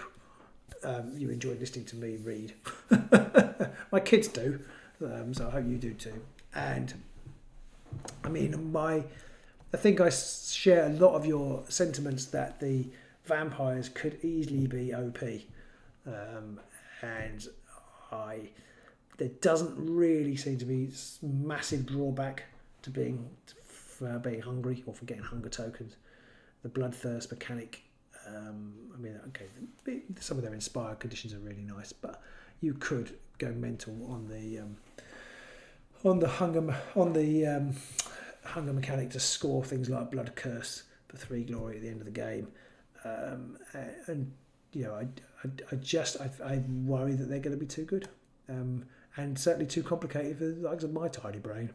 A: you enjoyed listening to me read. My kids do, so I hope you do too. And I mean, I think I share a lot of your sentiments that the vampires could easily be OP, and there doesn't really seem to be massive drawback to being hungry or for getting hunger tokens. The bloodthirst mechanic. I mean, okay, some of their inspired conditions are really nice, but you could go mental on the hunger mechanic to score things like Blood Curse for 3 glory at the end of the game, and you know, I worry that they're going to be too good, and certainly too complicated for the likes of my tiny brain.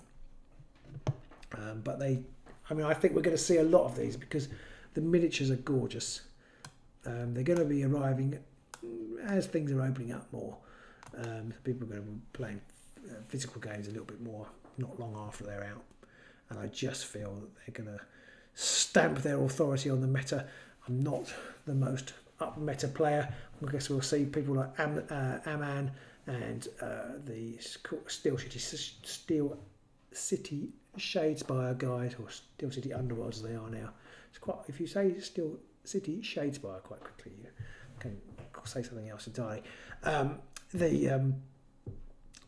A: But I think we're going to see a lot of these because the miniatures are gorgeous. They're going to be arriving as things are opening up more. People are going to be playing physical games a little bit more, not long after they're out. And I just feel that they're going to stamp their authority on the meta. I'm not the most up meta player. I guess we'll see people like Aman and the Steel City Shadespire guys, or Steel City Underworlds as they are now. It's quite. If you say Steel City Shadespire quite quickly, you can say something else entirely.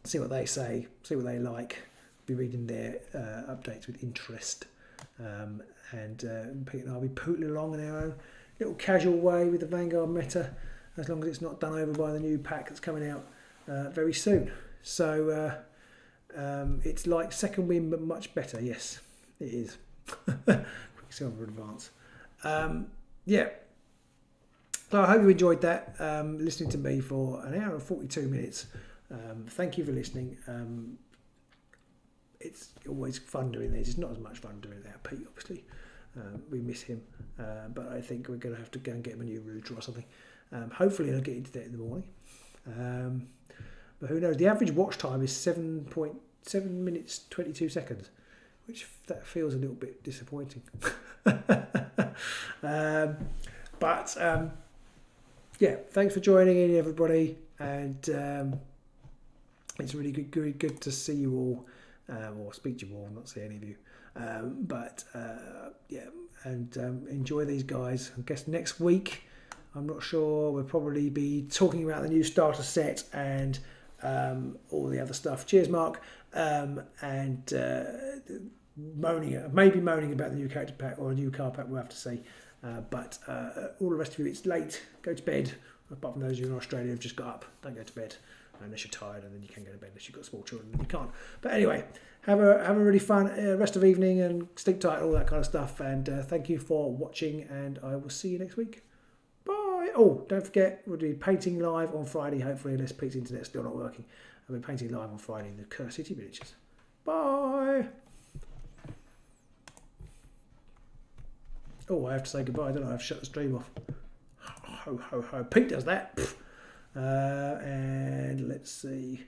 A: See what they say, see what they like. Be reading their updates with interest, and Pete and I'll be pootling along in our own little casual way with the Vanguard meta, as long as it's not done over by the new pack that's coming out very soon. So it's like Second Wind but much better. Yes, it is. Quicksilver Advance. So I hope you enjoyed that, listening to me for an hour and 42 minutes. Thank you for listening. It's always fun doing this. It's not as much fun doing it without Pete, obviously. We miss him, but I think we're going to have to go and get him a new router or something. Hopefully I'll get into that in the morning. But who knows? The average watch time is 7.7 minutes 22 seconds, which that feels a little bit disappointing. Thanks for joining in, everybody, and it's really good to see you all, or speak to you all, not see any of you. Enjoy these guys. I guess next week, I'm not sure, we'll probably be talking about the new starter set and all the other stuff. Cheers, Mark. Moaning about the new character pack or a new card pack, we'll have to see. But all the rest of you, it's late. Go to bed. Apart from those of you in Australia who've just got up, don't go to bed. unless you're tired, and then you can go to bed. Unless you've got small children, then you can't. But anyway, have a really fun rest of evening, and stick tight, all that kind of stuff. And thank you for watching, and I will see you next week. Bye. Oh, don't forget, we'll be painting live on Friday. Hopefully, unless Pete's internet's still not working, I'll be painting live on Friday in the Curse City miniatures. Bye. Oh, I have to say goodbye, don't I? I've shut the stream off. Ho, ho, ho. Pete does that. And let's see.